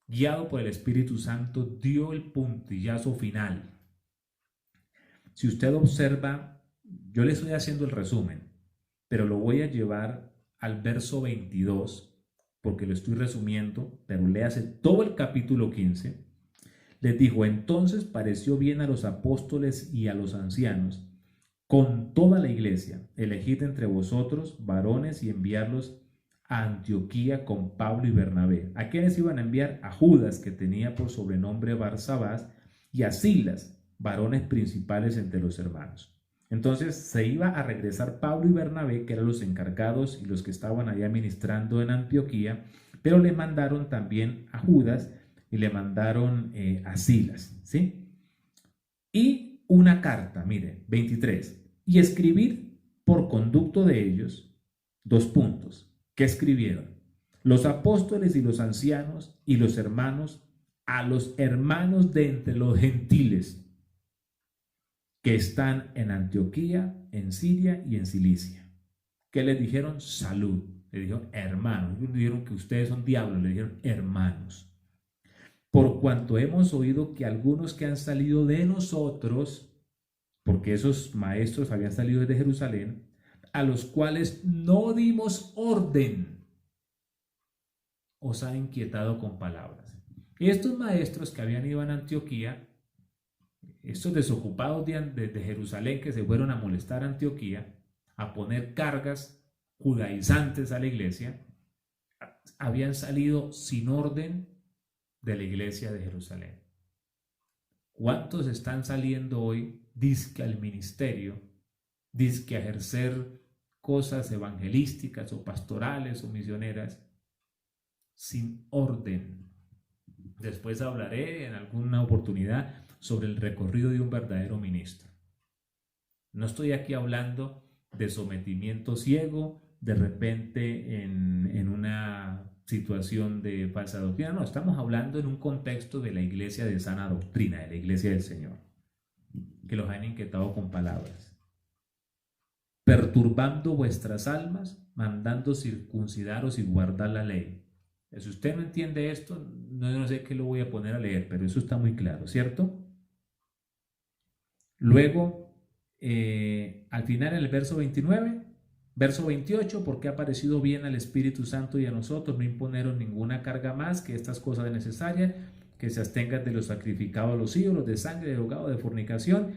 guiado por el Espíritu Santo, dio el puntillazo final. Si usted observa, yo le estoy haciendo el resumen, pero lo voy a llevar al verso 22, porque lo estoy resumiendo, pero léase todo el capítulo 15. Les dijo: entonces pareció bien a los apóstoles y a los ancianos, con toda la iglesia, elegid entre vosotros varones y enviarlos a Antioquía con Pablo y Bernabé. ¿A quiénes iban a enviar? A Judas, que tenía por sobrenombre Barsabás, y a Silas, varones principales entre los hermanos. Entonces se iba a regresar Pablo y Bernabé, que eran los encargados y los que estaban allá ministrando en Antioquía, pero le mandaron también a Judas y le mandaron a Silas, ¿sí? Y una carta, mire, 23, y escribir por conducto de ellos, 2 puntos, ¿qué escribieron? Los apóstoles y los ancianos y los hermanos, a los hermanos de entre los gentiles que están en Antioquía, en Siria y en Cilicia. ¿Qué les dijeron? Salud. Le dijeron hermanos. Le dijeron que ustedes son diablos. Le dijeron hermanos. Por cuanto hemos oído que algunos que han salido de nosotros, porque esos maestros habían salido desde Jerusalén, a los cuales no dimos orden, os han inquietado con palabras. Y estos maestros que habían ido a Antioquía, estos desocupados de Jerusalén que se fueron a molestar a Antioquía, a poner cargas judaizantes a la iglesia, habían salido sin orden de la iglesia de Jerusalén. ¿Cuántos están saliendo hoy, dizque al ministerio, dizque a ejercer cosas evangelísticas o pastorales o misioneras, sin orden? Después hablaré en alguna oportunidad sobre el recorrido de un verdadero ministro. No estoy aquí hablando de sometimiento ciego, de repente en una situación de falsa doctrina. No, estamos hablando en un contexto de la iglesia de sana doctrina, de la iglesia del Señor, que los han inquietado con palabras, perturbando vuestras almas, mandando circuncidaros y guardar la ley. Si usted no entiende esto, no sé qué lo voy a poner a leer, pero eso está muy claro, ¿cierto? Luego, al final en el verso 29, verso 28, porque ha parecido bien al Espíritu Santo y a nosotros no imponeron ninguna carga más que estas cosas necesarias, que se abstengan de los sacrificados a los ídolos, de sangre, de ahogado, de fornicación,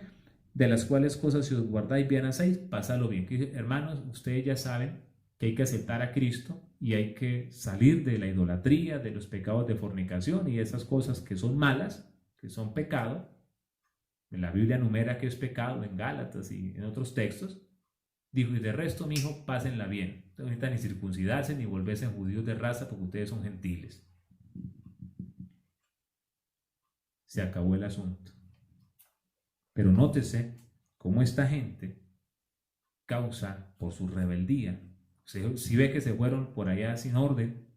de las cuales cosas si os guardáis bien hacéis, pasalo bien. Hermanos, ustedes ya saben que hay que aceptar a Cristo y hay que salir de la idolatría, de los pecados de fornicación y esas cosas que son malas, que son pecado. En la Biblia enumera que es pecado en Gálatas y en otros textos. Dijo: y de resto, mijo, pásenla bien. No necesitan ni circuncidarse ni volverse judíos de raza porque ustedes son gentiles. Se acabó el asunto. Pero nótese cómo esta gente causa por su rebeldía. Si ve que se fueron por allá sin orden,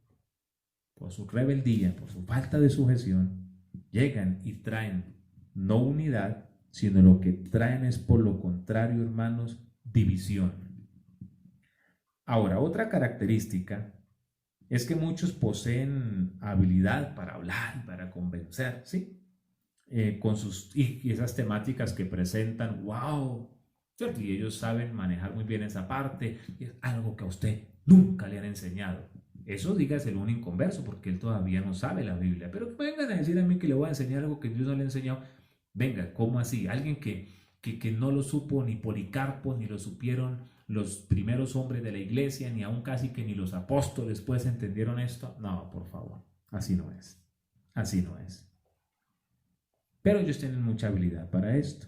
por su rebeldía, por su falta de sujeción, llegan y traen no unidad, sino lo que traen es por lo contrario, hermanos, división. Ahora, otra característica es que muchos poseen habilidad para hablar y para convencer, ¿sí? Y esas temáticas que presentan, wow, ¿cierto? Y ellos saben manejar muy bien esa parte, y es algo que a usted nunca le han enseñado. Eso dígaselo a un inconverso, porque él todavía no sabe la Biblia, pero que vengan a decir a mí que le voy a enseñar algo que Dios no le ha enseñado. Venga, ¿cómo así? Alguien que no lo supo ni Policarpo, ni lo supieron los primeros hombres de la iglesia, ni aún casi que ni los apóstoles pues entendieron esto. No, por favor, así no es. Así no es. Pero ellos tienen mucha habilidad para esto.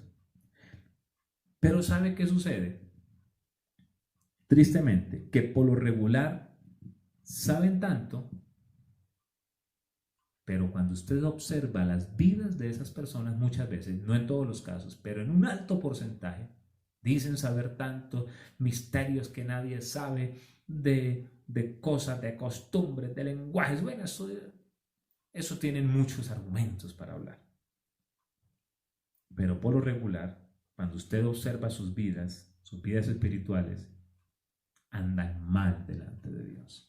Pero ¿sabe qué sucede? Tristemente, que por lo regular saben tanto, pero cuando usted observa las vidas de esas personas, muchas veces, no en todos los casos, pero en un alto porcentaje, dicen saber tanto, misterios que nadie sabe, de cosas, de costumbres, de lenguajes. Bueno, eso tienen muchos argumentos para hablar. Pero por lo regular, cuando usted observa sus vidas espirituales, andan mal delante de Dios.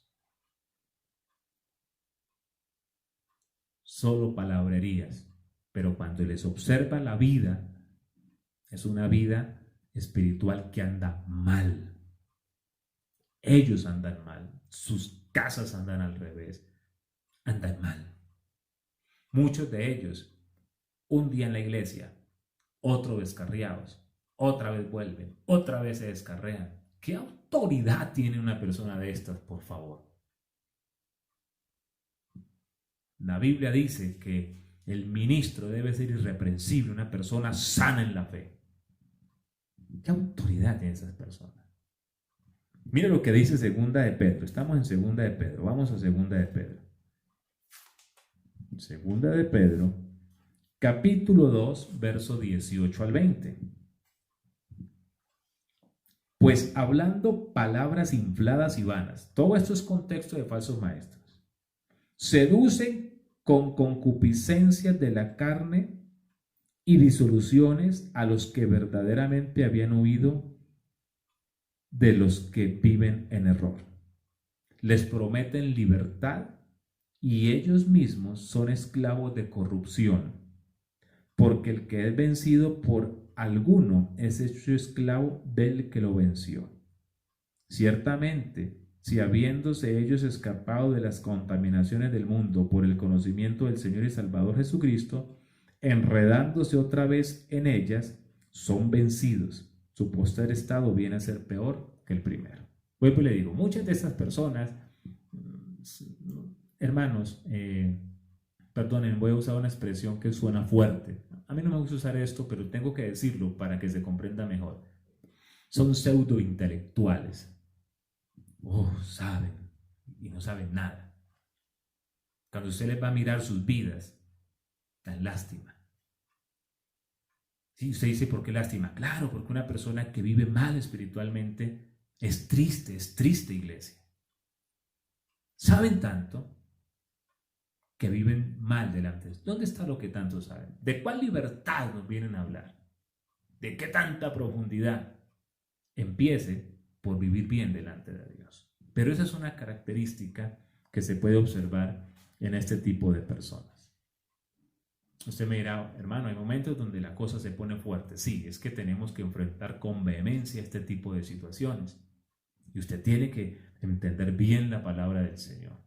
Solo palabrerías, pero cuando les observa la vida, es una vida espiritual que anda mal. Ellos andan mal, sus casas andan al revés, andan mal. Muchos de ellos, un día en la iglesia, otro descarriados, otra vez vuelven, otra vez se descarrean. ¿Qué autoridad tiene una persona de estas, por favor? La Biblia dice que el ministro debe ser irreprensible, una persona sana en la fe. ¿Qué autoridad tienen esas personas? Mire lo que dice Segunda de Pedro. Estamos en Segunda de Pedro. Vamos a Segunda de Pedro. Segunda de Pedro, capítulo 2, verso 18 al 20. Pues hablando palabras infladas y vanas, todo esto es contexto de falsos maestros, seducen con concupiscencias de la carne y disoluciones a los que verdaderamente habían huido de los que viven en error. Les prometen libertad y ellos mismos son esclavos de corrupción, porque el que es vencido por alguno es hecho esclavo del que lo venció. Ciertamente, si habiéndose ellos escapado de las contaminaciones del mundo por el conocimiento del Señor y Salvador Jesucristo, enredándose otra vez en ellas, son vencidos. Su postrer estado viene a ser peor que el primero. Vuelvo y le digo, muchas de estas personas, hermanos, perdonen, voy a usar una expresión que suena fuerte. A mí no me gusta usar esto, pero tengo que decirlo para que se comprenda mejor. Son pseudointelectuales. Saben y no saben nada. Cuando usted les va a mirar sus vidas, dan lástima. Sí, usted dice, ¿por qué lástima? Claro, porque una persona que vive mal espiritualmente es triste, iglesia. Saben tanto que viven mal delante de Dios. ¿Dónde está lo que tanto saben? ¿De cuál libertad nos vienen a hablar? ¿De qué tanta profundidad? Empiece por vivir bien delante de Dios. Pero esa es una característica que se puede observar en este tipo de personas. Usted me dirá, hermano, hay momentos donde la cosa se pone fuerte. Sí, es que tenemos que enfrentar con vehemencia este tipo de situaciones. Y usted tiene que entender bien la palabra del Señor.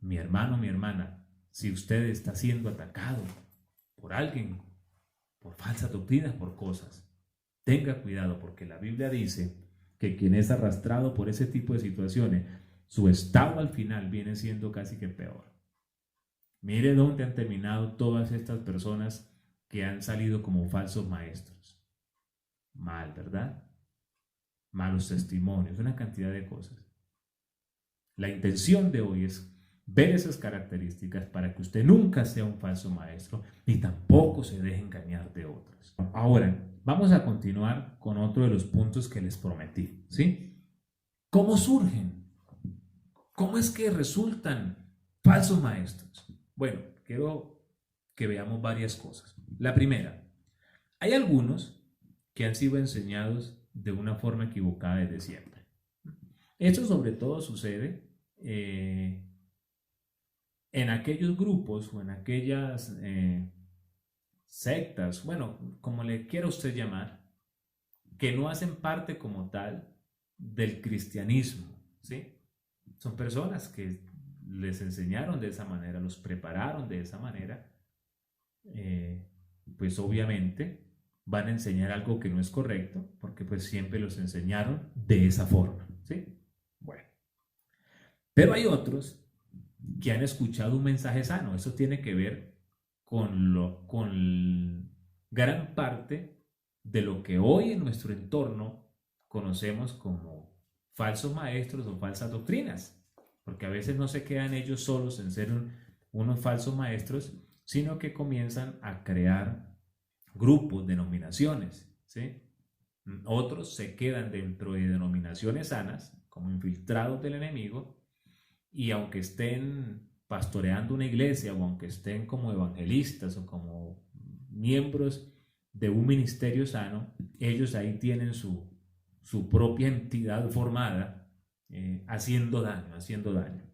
Mi hermano, mi hermana, si usted está siendo atacado por alguien, por falsas doctrinas, por cosas, tenga cuidado, porque la Biblia dice que quien es arrastrado por ese tipo de situaciones, su estado al final viene siendo casi que peor. Mire dónde han terminado todas estas personas que han salido como falsos maestros. Mal, ¿verdad? Malos testimonios, una cantidad de cosas. La intención de hoy es ver esas características para que usted nunca sea un falso maestro y tampoco se deje engañar de otros. Ahora, vamos a continuar con otro de los puntos que les prometí, ¿sí? ¿Cómo surgen? ¿Cómo es que resultan falsos maestros? Bueno, quiero que veamos varias cosas. La primera, hay algunos que han sido enseñados de una forma equivocada desde siempre. Esto sobre todo sucede en aquellos grupos o en aquellas sectas, bueno, como le quiera usted llamar, que no hacen parte como tal del cristianismo, ¿sí? Son personas que les enseñaron de esa manera, los prepararon de esa manera, pues obviamente van a enseñar algo que no es correcto, porque pues siempre los enseñaron de esa forma, ¿sí? Bueno, pero hay otros que han escuchado un mensaje sano. Eso tiene que ver con gran parte de lo que hoy en nuestro entorno conocemos como falsos maestros o falsas doctrinas, porque a veces no se quedan ellos solos en ser unos falsos maestros, sino que comienzan a crear grupos, denominaciones, ¿sí? Otros se quedan dentro de denominaciones sanas, como infiltrados del enemigo, y aunque estén pastoreando una iglesia o aunque estén como evangelistas o como miembros de un ministerio sano, ellos ahí tienen su propia entidad formada, haciendo daño, haciendo daño.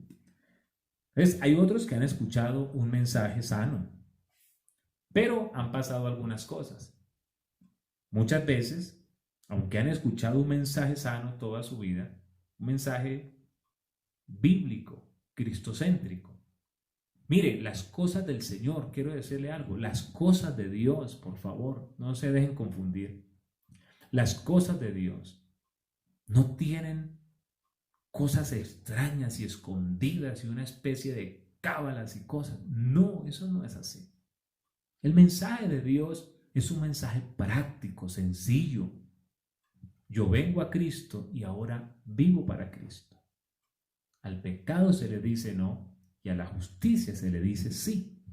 Entonces, hay otros que han escuchado un mensaje sano, pero han pasado algunas cosas. Muchas veces, aunque han escuchado un mensaje sano toda su vida, un mensaje bíblico, cristocéntrico. Mire, las cosas del Señor, quiero decirle algo, las cosas de Dios, por favor, no se dejen confundir. Las cosas de Dios no tienen cosas extrañas y escondidas y una especie de cábalas y cosas. No, eso no es así. El mensaje de Dios es un mensaje práctico, sencillo. Yo vengo a Cristo y ahora vivo para Cristo. Al pecado se le dice no y a la justicia se le dice sí.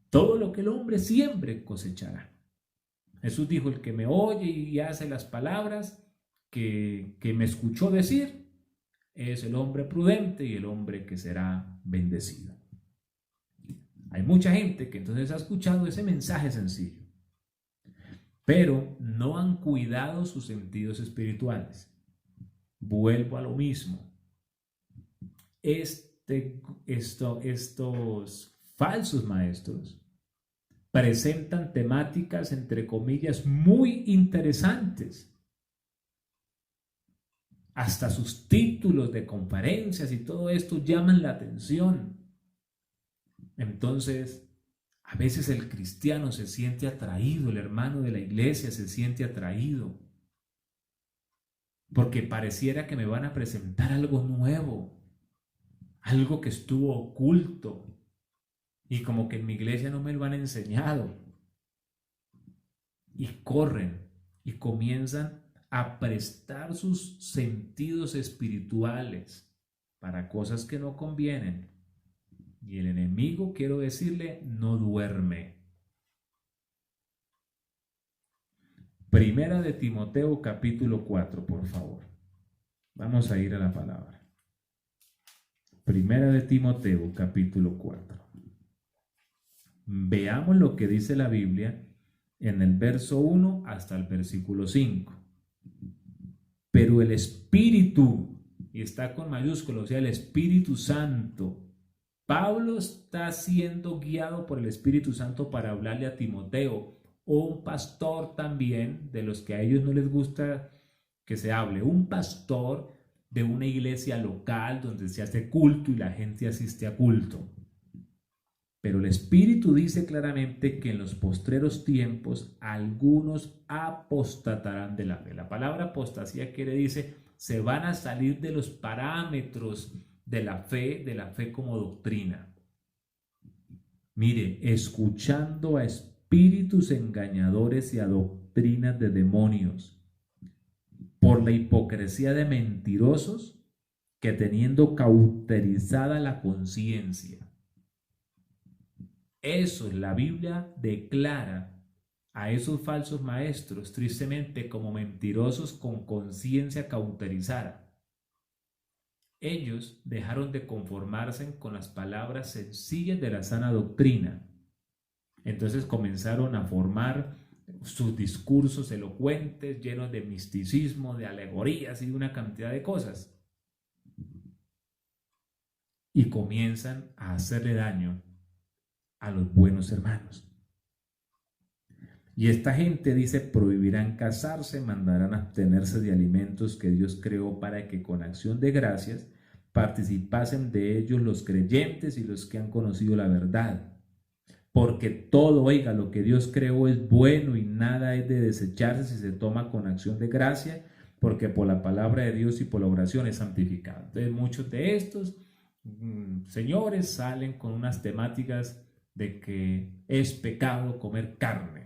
Todo lo que el hombre siembre cosechará. Jesús dijo, el que me oye y hace las palabras que me escuchó decir, es el hombre prudente y el hombre que será bendecido. Hay mucha gente que entonces ha escuchado ese mensaje sencillo, pero no han cuidado sus sentidos espirituales. Vuelvo a lo mismo. Estos falsos maestros presentan temáticas, entre comillas, muy interesantes. Hasta sus títulos de conferencias y todo esto llaman la atención. Entonces, a veces el cristiano se siente atraído, el hermano de la iglesia se siente atraído, porque pareciera que me van a presentar algo nuevo, algo que estuvo oculto y como que en mi iglesia no me lo han enseñado. Y corren y comienzan a prestar sus sentidos espirituales para cosas que no convienen. Y el enemigo, quiero decirle, no duerme. Primera de Timoteo capítulo 4, por favor. Vamos a ir a la palabra. Primera de Timoteo capítulo 4. Veamos lo que dice la Biblia en el verso 1 hasta el versículo 5. Pero el Espíritu, y está con mayúsculas, o sea, el Espíritu Santo. Pablo está siendo guiado por el Espíritu Santo para hablarle a Timoteo, o un pastor también, de los que a ellos no les gusta que se hable, un pastor de una iglesia local donde se hace culto y la gente asiste a culto. Pero el Espíritu dice claramente que en los postreros tiempos algunos apostatarán de la fe. La palabra apostasía dice, se van a salir de los parámetros de la fe como doctrina. Mire, escuchando a espíritus engañadores y a doctrinas de demonios, por la hipocresía de mentirosos que teniendo cauterizada la conciencia. Eso la Biblia declara a esos falsos maestros, tristemente, como mentirosos con conciencia cauterizada. Ellos dejaron de conformarse con las palabras sencillas de la sana doctrina Entonces comenzaron a formar sus discursos elocuentes, llenos de misticismo, de alegorías y de una cantidad de cosas. Y comienzan a hacerle daño a los buenos hermanos. Y esta gente dice: prohibirán casarse, mandarán abstenerse de alimentos que Dios creó para que con acción de gracias participasen de ellos los creyentes y los que han conocido la verdad. Porque todo, oiga, lo que Dios creó es bueno y nada es de desecharse si se toma con acción de gracia, porque por la palabra de Dios y por la oración es santificado. Entonces muchos de estos señores salen con unas temáticas de que es pecado comer carne.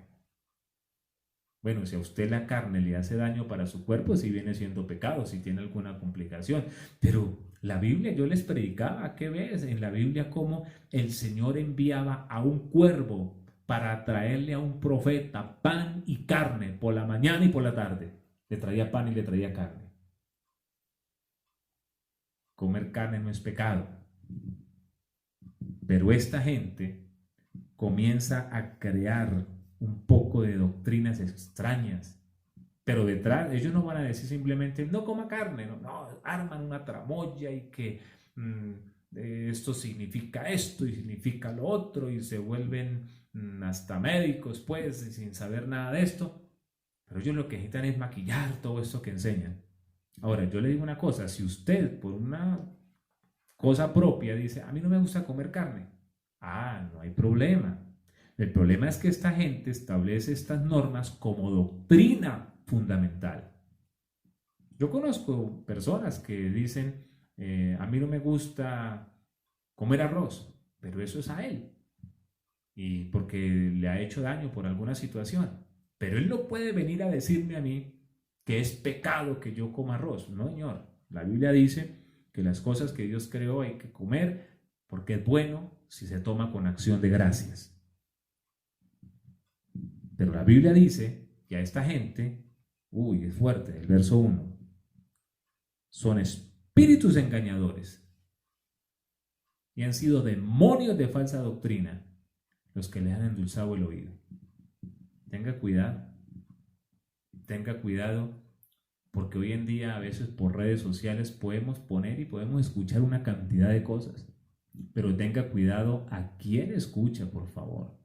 Bueno, si a usted la carne le hace daño para su cuerpo, sí viene siendo pecado, si tiene alguna complicación. Pero la Biblia, yo les predicaba, ¿qué ves? En la Biblia cómo el Señor enviaba a un cuervo para traerle a un profeta pan y carne por la mañana y por la tarde. Le traía pan y le traía carne. Comer carne no es pecado. Pero esta gente comienza a crear un poco de doctrinas extrañas, pero detrás ellos no van a decir simplemente no coma carne, no, arman una tramoya y que esto significa esto y significa lo otro y se vuelven hasta médicos pues sin saber nada de esto, pero ellos lo que necesitan es maquillar todo esto que enseñan. Ahora yo le digo una cosa: si usted por una cosa propia dice a mí no me gusta comer carne, no hay problema. El problema es que esta gente establece estas normas como doctrina fundamental. Yo conozco personas que dicen, a mí no me gusta comer arroz, pero eso es a él, y porque le ha hecho daño por alguna situación. Pero él no puede venir a decirme a mí que es pecado que yo coma arroz. No, señor. La Biblia dice que las cosas que Dios creó hay que comer porque es bueno si se toma con acción de gracias. Pero la Biblia dice que a esta gente, es fuerte, el verso 1, son espíritus engañadores y han sido demonios de falsa doctrina los que le han endulzado el oído. Tenga cuidado, porque hoy en día a veces por redes sociales podemos poner y podemos escuchar una cantidad de cosas, pero tenga cuidado a quién escucha, por favor.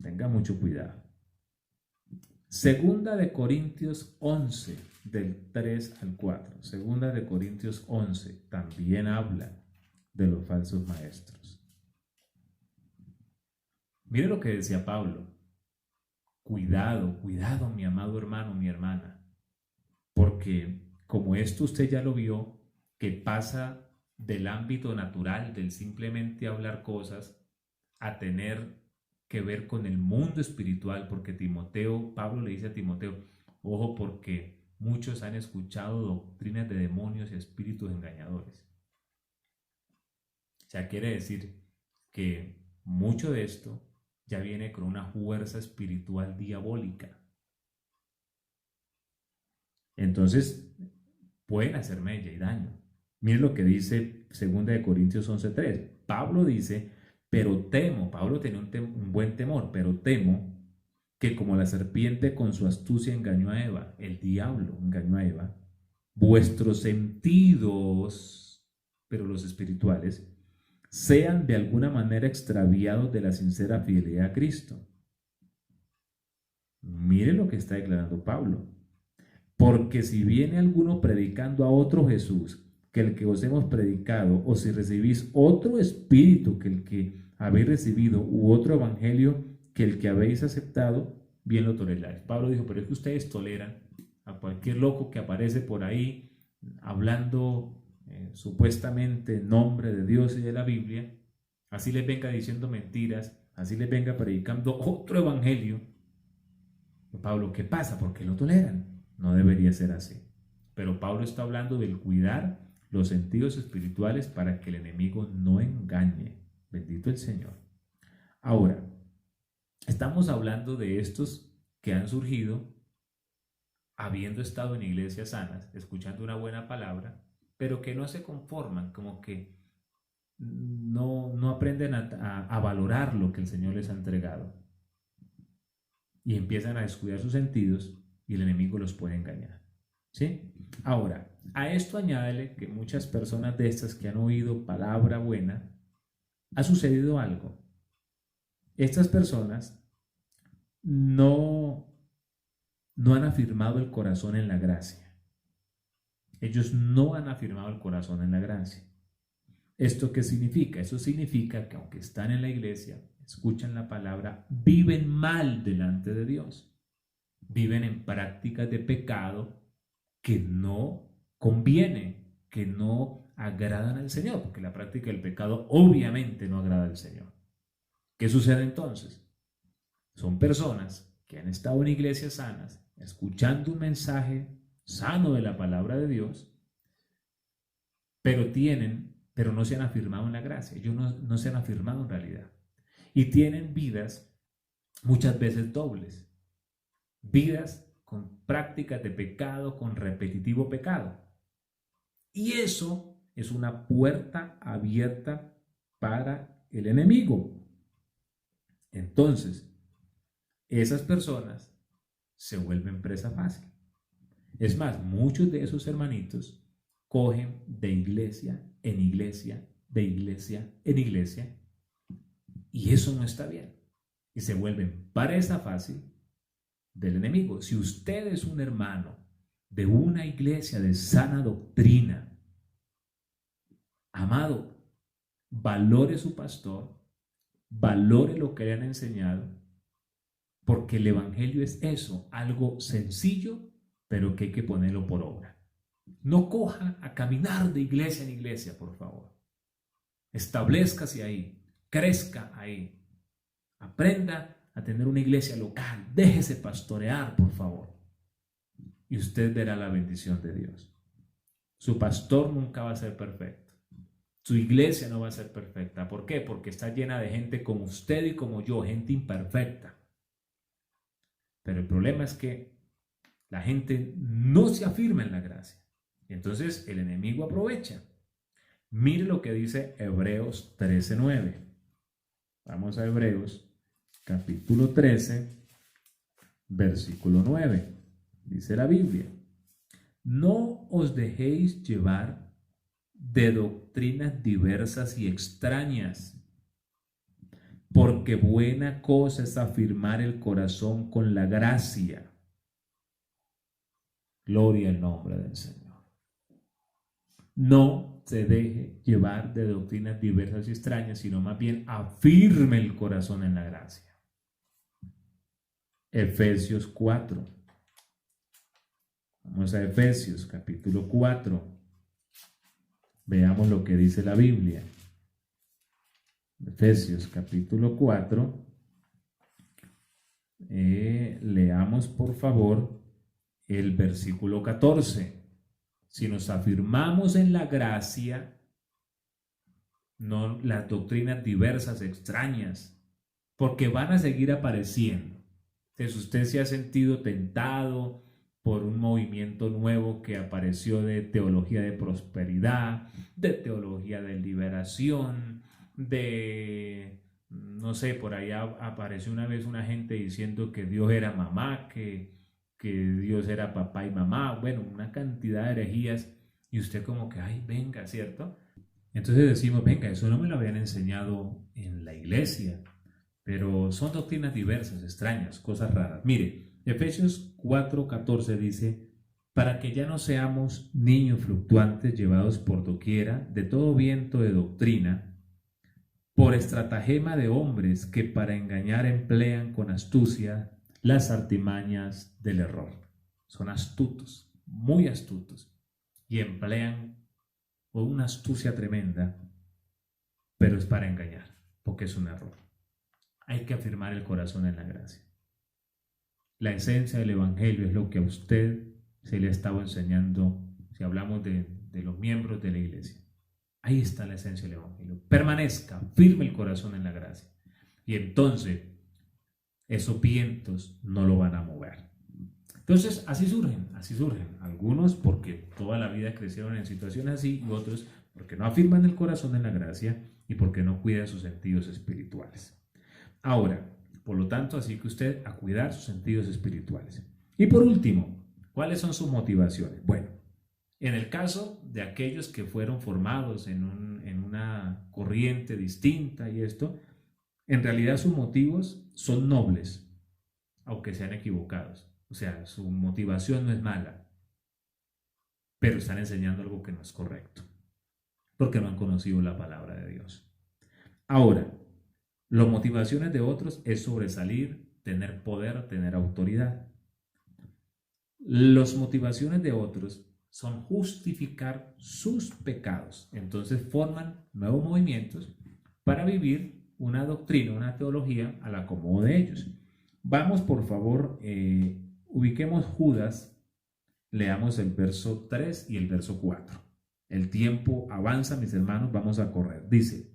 Tenga mucho cuidado. Segunda de Corintios 11, del 3 al 4. Segunda de Corintios 11 también habla de los falsos maestros. Mire lo que decía Pablo. Cuidado, mi amado hermano, mi hermana. Porque como esto usted ya lo vio, que pasa del ámbito natural, del simplemente hablar cosas, a tener que ver con el mundo espiritual, porque Pablo le dice a Timoteo, ojo, porque muchos han escuchado doctrinas de demonios y espíritus engañadores. O sea, quiere decir que mucho de esto ya viene con una fuerza espiritual diabólica. Entonces, pueden hacer mella y daño. Miren lo que dice 2 Corintios 11:3. Pablo dice: pero temo, Pablo tenía un buen temor, pero temo que como la serpiente con su astucia engañó a Eva, el diablo engañó a Eva, vuestros sentidos, pero los espirituales, sean de alguna manera extraviados de la sincera fidelidad a Cristo. Mire lo que está declarando Pablo. Porque si viene alguno predicando a otro Jesús que el que os hemos predicado, o si recibís otro espíritu que el que habéis recibido, u otro evangelio que el que habéis aceptado, bien lo toleráis. Pablo dijo: pero es que ustedes toleran a cualquier loco que aparece por ahí hablando supuestamente en nombre de Dios y de la Biblia, así les venga diciendo mentiras, así les venga predicando otro evangelio. Pablo, ¿qué pasa? ¿Por qué lo toleran? No debería ser así. Pero Pablo está hablando del cuidar los sentidos espirituales para que el enemigo no engañe. Bendito el Señor. Ahora, estamos hablando de estos que han surgido habiendo estado en iglesias sanas, escuchando una buena palabra, pero que no se conforman, como que no aprenden a valorar lo que el Señor les ha entregado y empiezan a descuidar sus sentidos y el enemigo los puede engañar. ¿Sí? Ahora, a esto añádele que muchas personas de estas que han oído palabra buena, ha sucedido algo. Estas personas no han afirmado el corazón en la gracia. Ellos no han afirmado el corazón en la gracia. ¿Esto qué significa? Eso significa que aunque están en la iglesia, escuchan la palabra, viven mal delante de Dios. Viven en prácticas de pecado que no conviene, que no agradan al Señor, porque la práctica del pecado obviamente no agrada al Señor. ¿Qué sucede entonces? Son personas que han estado en iglesias sanas, escuchando un mensaje sano de la palabra de Dios, pero no se han afirmado en la gracia. Ellos no se han afirmado en realidad. Y tienen vidas muchas veces dobles. Vidas con prácticas de pecado, con repetitivo pecado. Y eso es una puerta abierta para el enemigo. Entonces, esas personas se vuelven presa fácil. Es más, muchos de esos hermanitos cogen de iglesia en iglesia, de iglesia en iglesia, y eso no está bien. Y se vuelven presa fácil del enemigo. Si usted es un hermano de una iglesia de sana doctrina, amado, valore su pastor, valore lo que le han enseñado, porque el evangelio es eso, algo sencillo, pero que hay que ponerlo por obra. No coja a caminar de iglesia en iglesia, por favor. Establezcase ahí, crezca ahí, aprenda a tener una iglesia local, déjese pastorear, por favor, y usted verá la bendición de Dios. Su pastor nunca va a ser perfecto, su iglesia no va a ser perfecta. ¿Por qué? Porque está llena de gente como usted y como yo, gente imperfecta. Pero el problema es que la gente no se afirma en la gracia, y entonces el enemigo aprovecha. Mire lo que dice Hebreos 13:9. Vamos a Hebreos capítulo 13, versículo 9. Dice la Biblia: no os dejéis llevar de doctrinas diversas y extrañas, porque buena cosa es afirmar el corazón con la gracia. Gloria al nombre del Señor. No se deje llevar de doctrinas diversas y extrañas, sino más bien afirme el corazón en la gracia. Efesios 4. Vamos a Efesios capítulo 4. Veamos lo que dice la Biblia. Efesios capítulo 4. Leamos por favor el versículo 14. Si nos afirmamos en la gracia, no las doctrinas diversas, extrañas, porque van a seguir apareciendo. Entonces usted se ha sentido tentado por un movimiento nuevo que apareció de teología de prosperidad, de teología de liberación, no sé, por allá apareció una vez una gente diciendo que Dios era mamá, que Dios era papá y mamá, bueno, una cantidad de herejías, y usted como que, ay, venga, ¿cierto? Entonces decimos, venga, eso no me lo habían enseñado en la iglesia, pero son doctrinas diversas, extrañas, cosas raras. Mire, Efesios 4:14 dice: para que ya no seamos niños fluctuantes llevados por doquiera de todo viento de doctrina, por estratagema de hombres que para engañar emplean con astucia las artimañas del error. Son astutos, muy astutos, y emplean una astucia tremenda, pero es para engañar, porque es un error. Hay que afirmar el corazón en la gracia. La esencia del evangelio es lo que a usted se le ha estado enseñando, si hablamos de los miembros de la iglesia. Ahí está la esencia del evangelio. Permanezca, firme el corazón en la gracia, y entonces esos vientos no lo van a mover. Entonces así surgen. Algunos porque toda la vida crecieron en situaciones así, y otros porque no afirman el corazón en la gracia, y porque no cuida sus sentidos espirituales. Ahora, por lo tanto, así que usted a cuidar sus sentidos espirituales. Y por último, ¿cuáles son sus motivaciones? Bueno, en el caso de aquellos que fueron formados en una corriente distinta y esto, en realidad sus motivos son nobles, aunque sean equivocados. O sea, su motivación no es mala, pero están enseñando algo que no es correcto, porque no han conocido la palabra de Dios. Ahora, las motivaciones de otros es sobresalir, tener poder, tener autoridad. Las motivaciones de otros son justificar sus pecados. Entonces forman nuevos movimientos para vivir una doctrina, una teología al acomodo de ellos. Vamos, por favor, ubiquemos Judas, leamos el verso 3 y el verso 4. El tiempo avanza, mis hermanos, vamos a correr. Dice: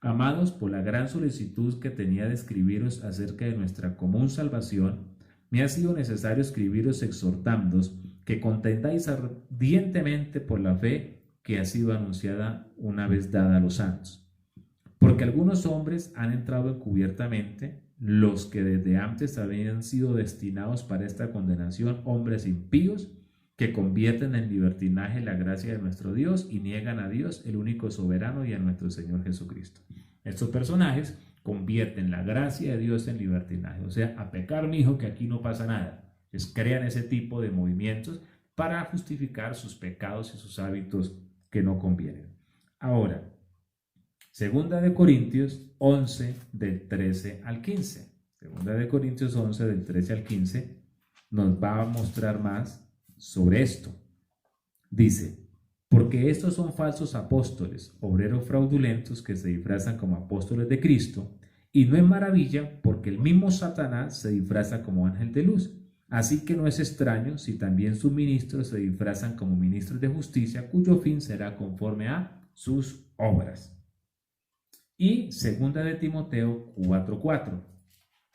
amados, por la gran solicitud que tenía de escribiros acerca de nuestra común salvación, me ha sido necesario escribiros exhortándoos que contendáis ardientemente por la fe que ha sido anunciada una vez dada a los santos. Porque algunos hombres han entrado encubiertamente, los que desde antes habían sido destinados para esta condenación, hombres impíos, que convierten en libertinaje la gracia de nuestro Dios y niegan a Dios, el único soberano, y a nuestro Señor Jesucristo. Estos personajes convierten la gracia de Dios en libertinaje, o sea, a pecar, mijo, que aquí no pasa nada. Crean ese tipo de movimientos para justificar sus pecados y sus hábitos que no convienen. Ahora, Segunda de Corintios 11 del 13 al 15. Segunda de Corintios 11 del 13 al 15 nos va a mostrar más sobre esto. Dice: porque estos son falsos apóstoles, obreros fraudulentos que se disfrazan como apóstoles de Cristo, y no es maravilla, porque el mismo Satanás se disfraza como ángel de luz. Así que no es extraño si también sus ministros se disfrazan como ministros de justicia, cuyo fin será conforme a sus obras. Y segunda de Timoteo 4:4.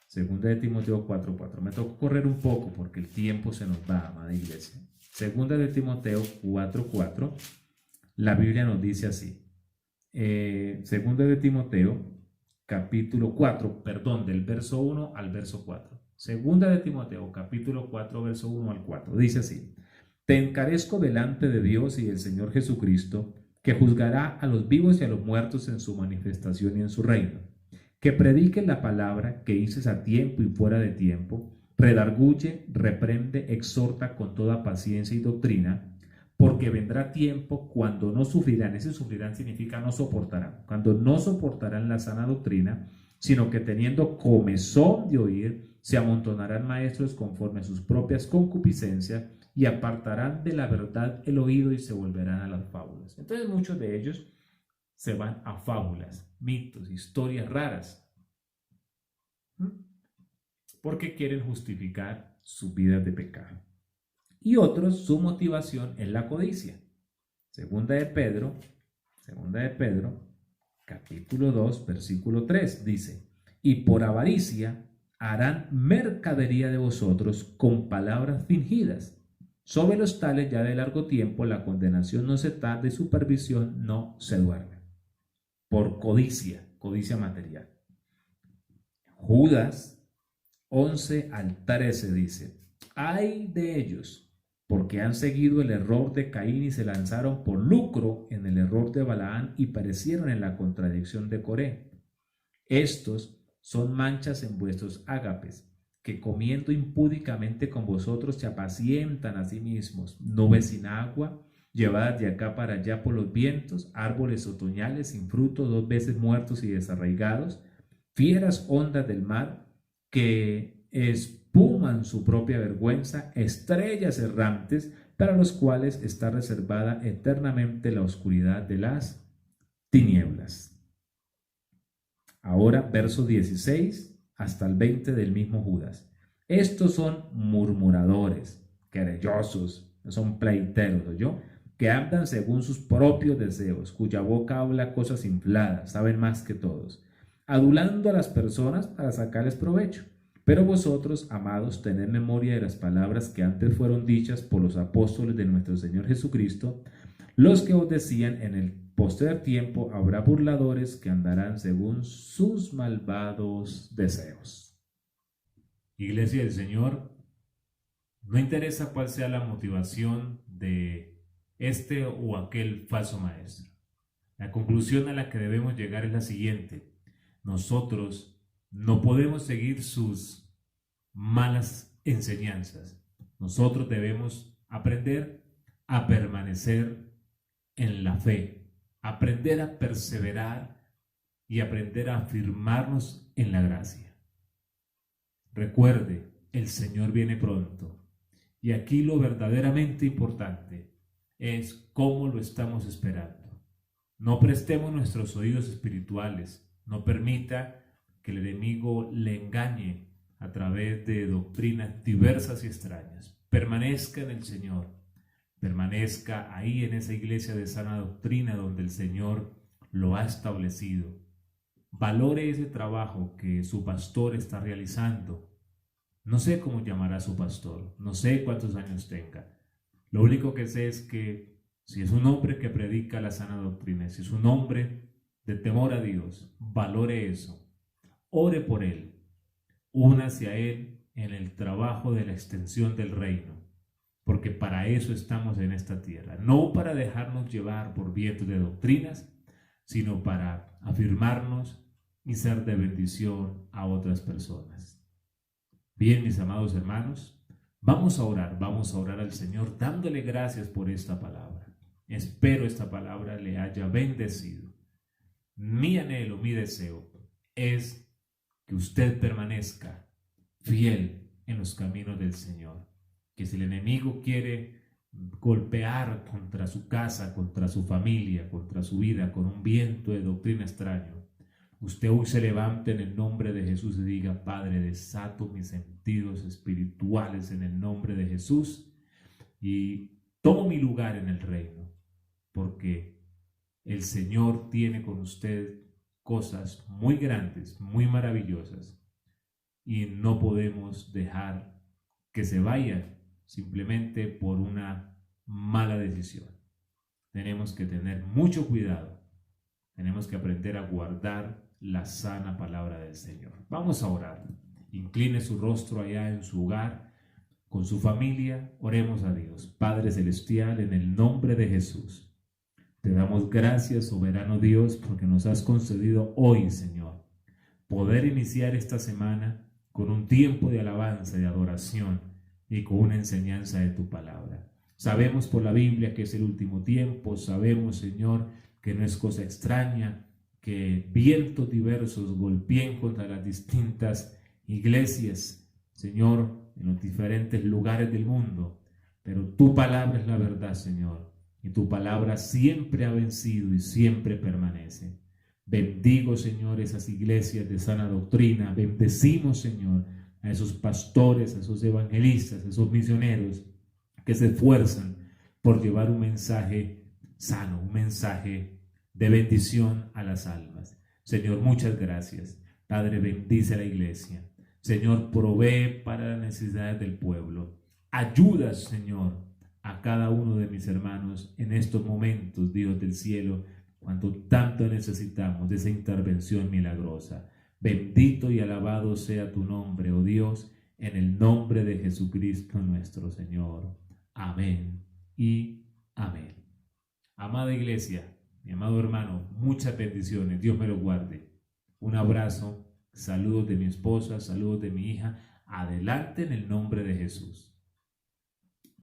Segunda de Timoteo 4:4. Me tocó correr un poco porque el tiempo se nos va, amada iglesia. Segunda de Timoteo 4:4. La Biblia nos dice así. Segunda de Timoteo capítulo 4, perdón, del verso 1 al verso 4. Segunda de Timoteo capítulo 4, verso 1 al 4. Dice así: te encarezco delante de Dios y del Señor Jesucristo, que juzgará a los vivos y a los muertos en su manifestación y en su reino, que prediquen la palabra, que dices a tiempo y fuera de tiempo, redarguye, reprende, exhorta con toda paciencia y doctrina, porque vendrá tiempo cuando no sufrirán. Ese sufrirán significa no soportarán. Cuando no soportarán la sana doctrina, sino que teniendo comezón de oír, se amontonarán maestros conforme a sus propias concupiscencias, y apartarán de la verdad el oído y se volverán a las fábulas. Entonces muchos de ellos se van a fábulas, mitos, historias raras, porque quieren justificar sus vidas de pecado. Y otros, su motivación es la codicia. Segunda de Pedro, capítulo 2, versículo 3, dice: y por avaricia harán mercadería de vosotros con palabras fingidas. Sobre los tales ya de largo tiempo la condenación no se tarda y su supervisión no se duerme. Por codicia material. Judas 11 al 13 dice: ay de ellos, porque han seguido el error de Caín y se lanzaron por lucro en el error de Balaán y perecieron en la contradicción de Coré. Estos son manchas en vuestros ágapes, que comiendo impúdicamente con vosotros se apacientan a sí mismos, nubes sin agua, llevadas de acá para allá por los vientos, árboles otoñales sin fruto, 2 veces muertos y desarraigados, fieras ondas del mar, que espuman su propia vergüenza, estrellas errantes, para los cuales está reservada eternamente la oscuridad de las tinieblas. Ahora, verso 16 hasta el 20 del mismo Judas. Estos son murmuradores, querellosos, son pleiteros, ¿oyó? Que andan según sus propios deseos, cuya boca habla cosas infladas, saben más que todos, adulando a las personas para sacarles provecho. Pero vosotros, amados, tened memoria de las palabras que antes fueron dichas por los apóstoles de nuestro Señor Jesucristo, los que os decían: en el postrer tiempo habrá burladores que andarán según sus malvados deseos. Iglesia del Señor, no interesa cuál sea la motivación de este o aquel falso maestro. La conclusión a la que debemos llegar es la siguiente: nosotros no podemos seguir sus malas enseñanzas. Nosotros debemos aprender a permanecer en la fe, aprender a perseverar y aprender a afirmarnos en la gracia. Recuerde, el Señor viene pronto. Y aquí lo verdaderamente importante es cómo lo estamos esperando. No prestemos nuestros oídos espirituales. No permita que el enemigo le engañe a través de doctrinas diversas y extrañas. Permanezca en el Señor. Permanezca ahí en esa iglesia de sana doctrina donde el Señor lo ha establecido. Valore ese trabajo que su pastor está realizando. No sé cómo llamará a su pastor, no sé cuántos años tenga. Lo único que sé es que si es un hombre que predica la sana doctrina, si es un hombre de temor a Dios, valore eso. Ore por él, únase a él en el trabajo de la extensión del reino, porque para eso estamos en esta tierra, no para dejarnos llevar por vientos de doctrinas, sino para afirmarnos y ser de bendición a otras personas. Bien, mis amados hermanos, vamos a orar al Señor dándole gracias por esta palabra. Espero esta palabra le haya bendecido. Mi anhelo, mi deseo es que usted permanezca fiel en los caminos del Señor. Que si el enemigo quiere golpear contra su casa, contra su familia, contra su vida con un viento de doctrina extraño, usted hoy se levante en el nombre de Jesús y diga: Padre, desato mis sentidos espirituales en el nombre de Jesús y tomo mi lugar en el reino, porque el Señor tiene con usted cosas muy grandes, muy maravillosas, y no podemos dejar que se vaya simplemente por una mala decisión. Tenemos que tener mucho cuidado, tenemos que aprender a guardar la sana palabra del Señor. Vamos a orar. Incline su rostro allá en su hogar, con su familia. Oremos a Dios. Padre Celestial, en el nombre de Jesús, te damos gracias, soberano Dios, porque nos has concedido hoy, Señor, poder iniciar esta semana con un tiempo de alabanza, de adoración y con una enseñanza de tu palabra. Sabemos por la Biblia que es el último tiempo. Sabemos, Señor, que no es cosa extraña que vientos diversos golpeen contra las distintas iglesias, Señor, en los diferentes lugares del mundo. Pero tu palabra es la verdad, Señor, y tu palabra siempre ha vencido y siempre permanece. Bendigo, Señor, esas iglesias de sana doctrina. Bendecimos, Señor, a esos pastores, a esos evangelistas, a esos misioneros que se esfuerzan por llevar un mensaje sano, un mensaje de bendición a las almas. Señor, muchas gracias. Padre, bendice a la iglesia. Señor, provee para las necesidades del pueblo. Ayuda, Señor, a cada uno de mis hermanos en estos momentos, Dios del cielo, cuando tanto necesitamos de esa intervención milagrosa. Bendito y alabado sea tu nombre, oh Dios, en el nombre de Jesucristo nuestro Señor. Amén y amén. Amada iglesia, mi amado hermano, muchas bendiciones. Dios me lo guarde. Un abrazo. Saludos de mi esposa, saludos de mi hija. Adelante en el nombre de Jesús.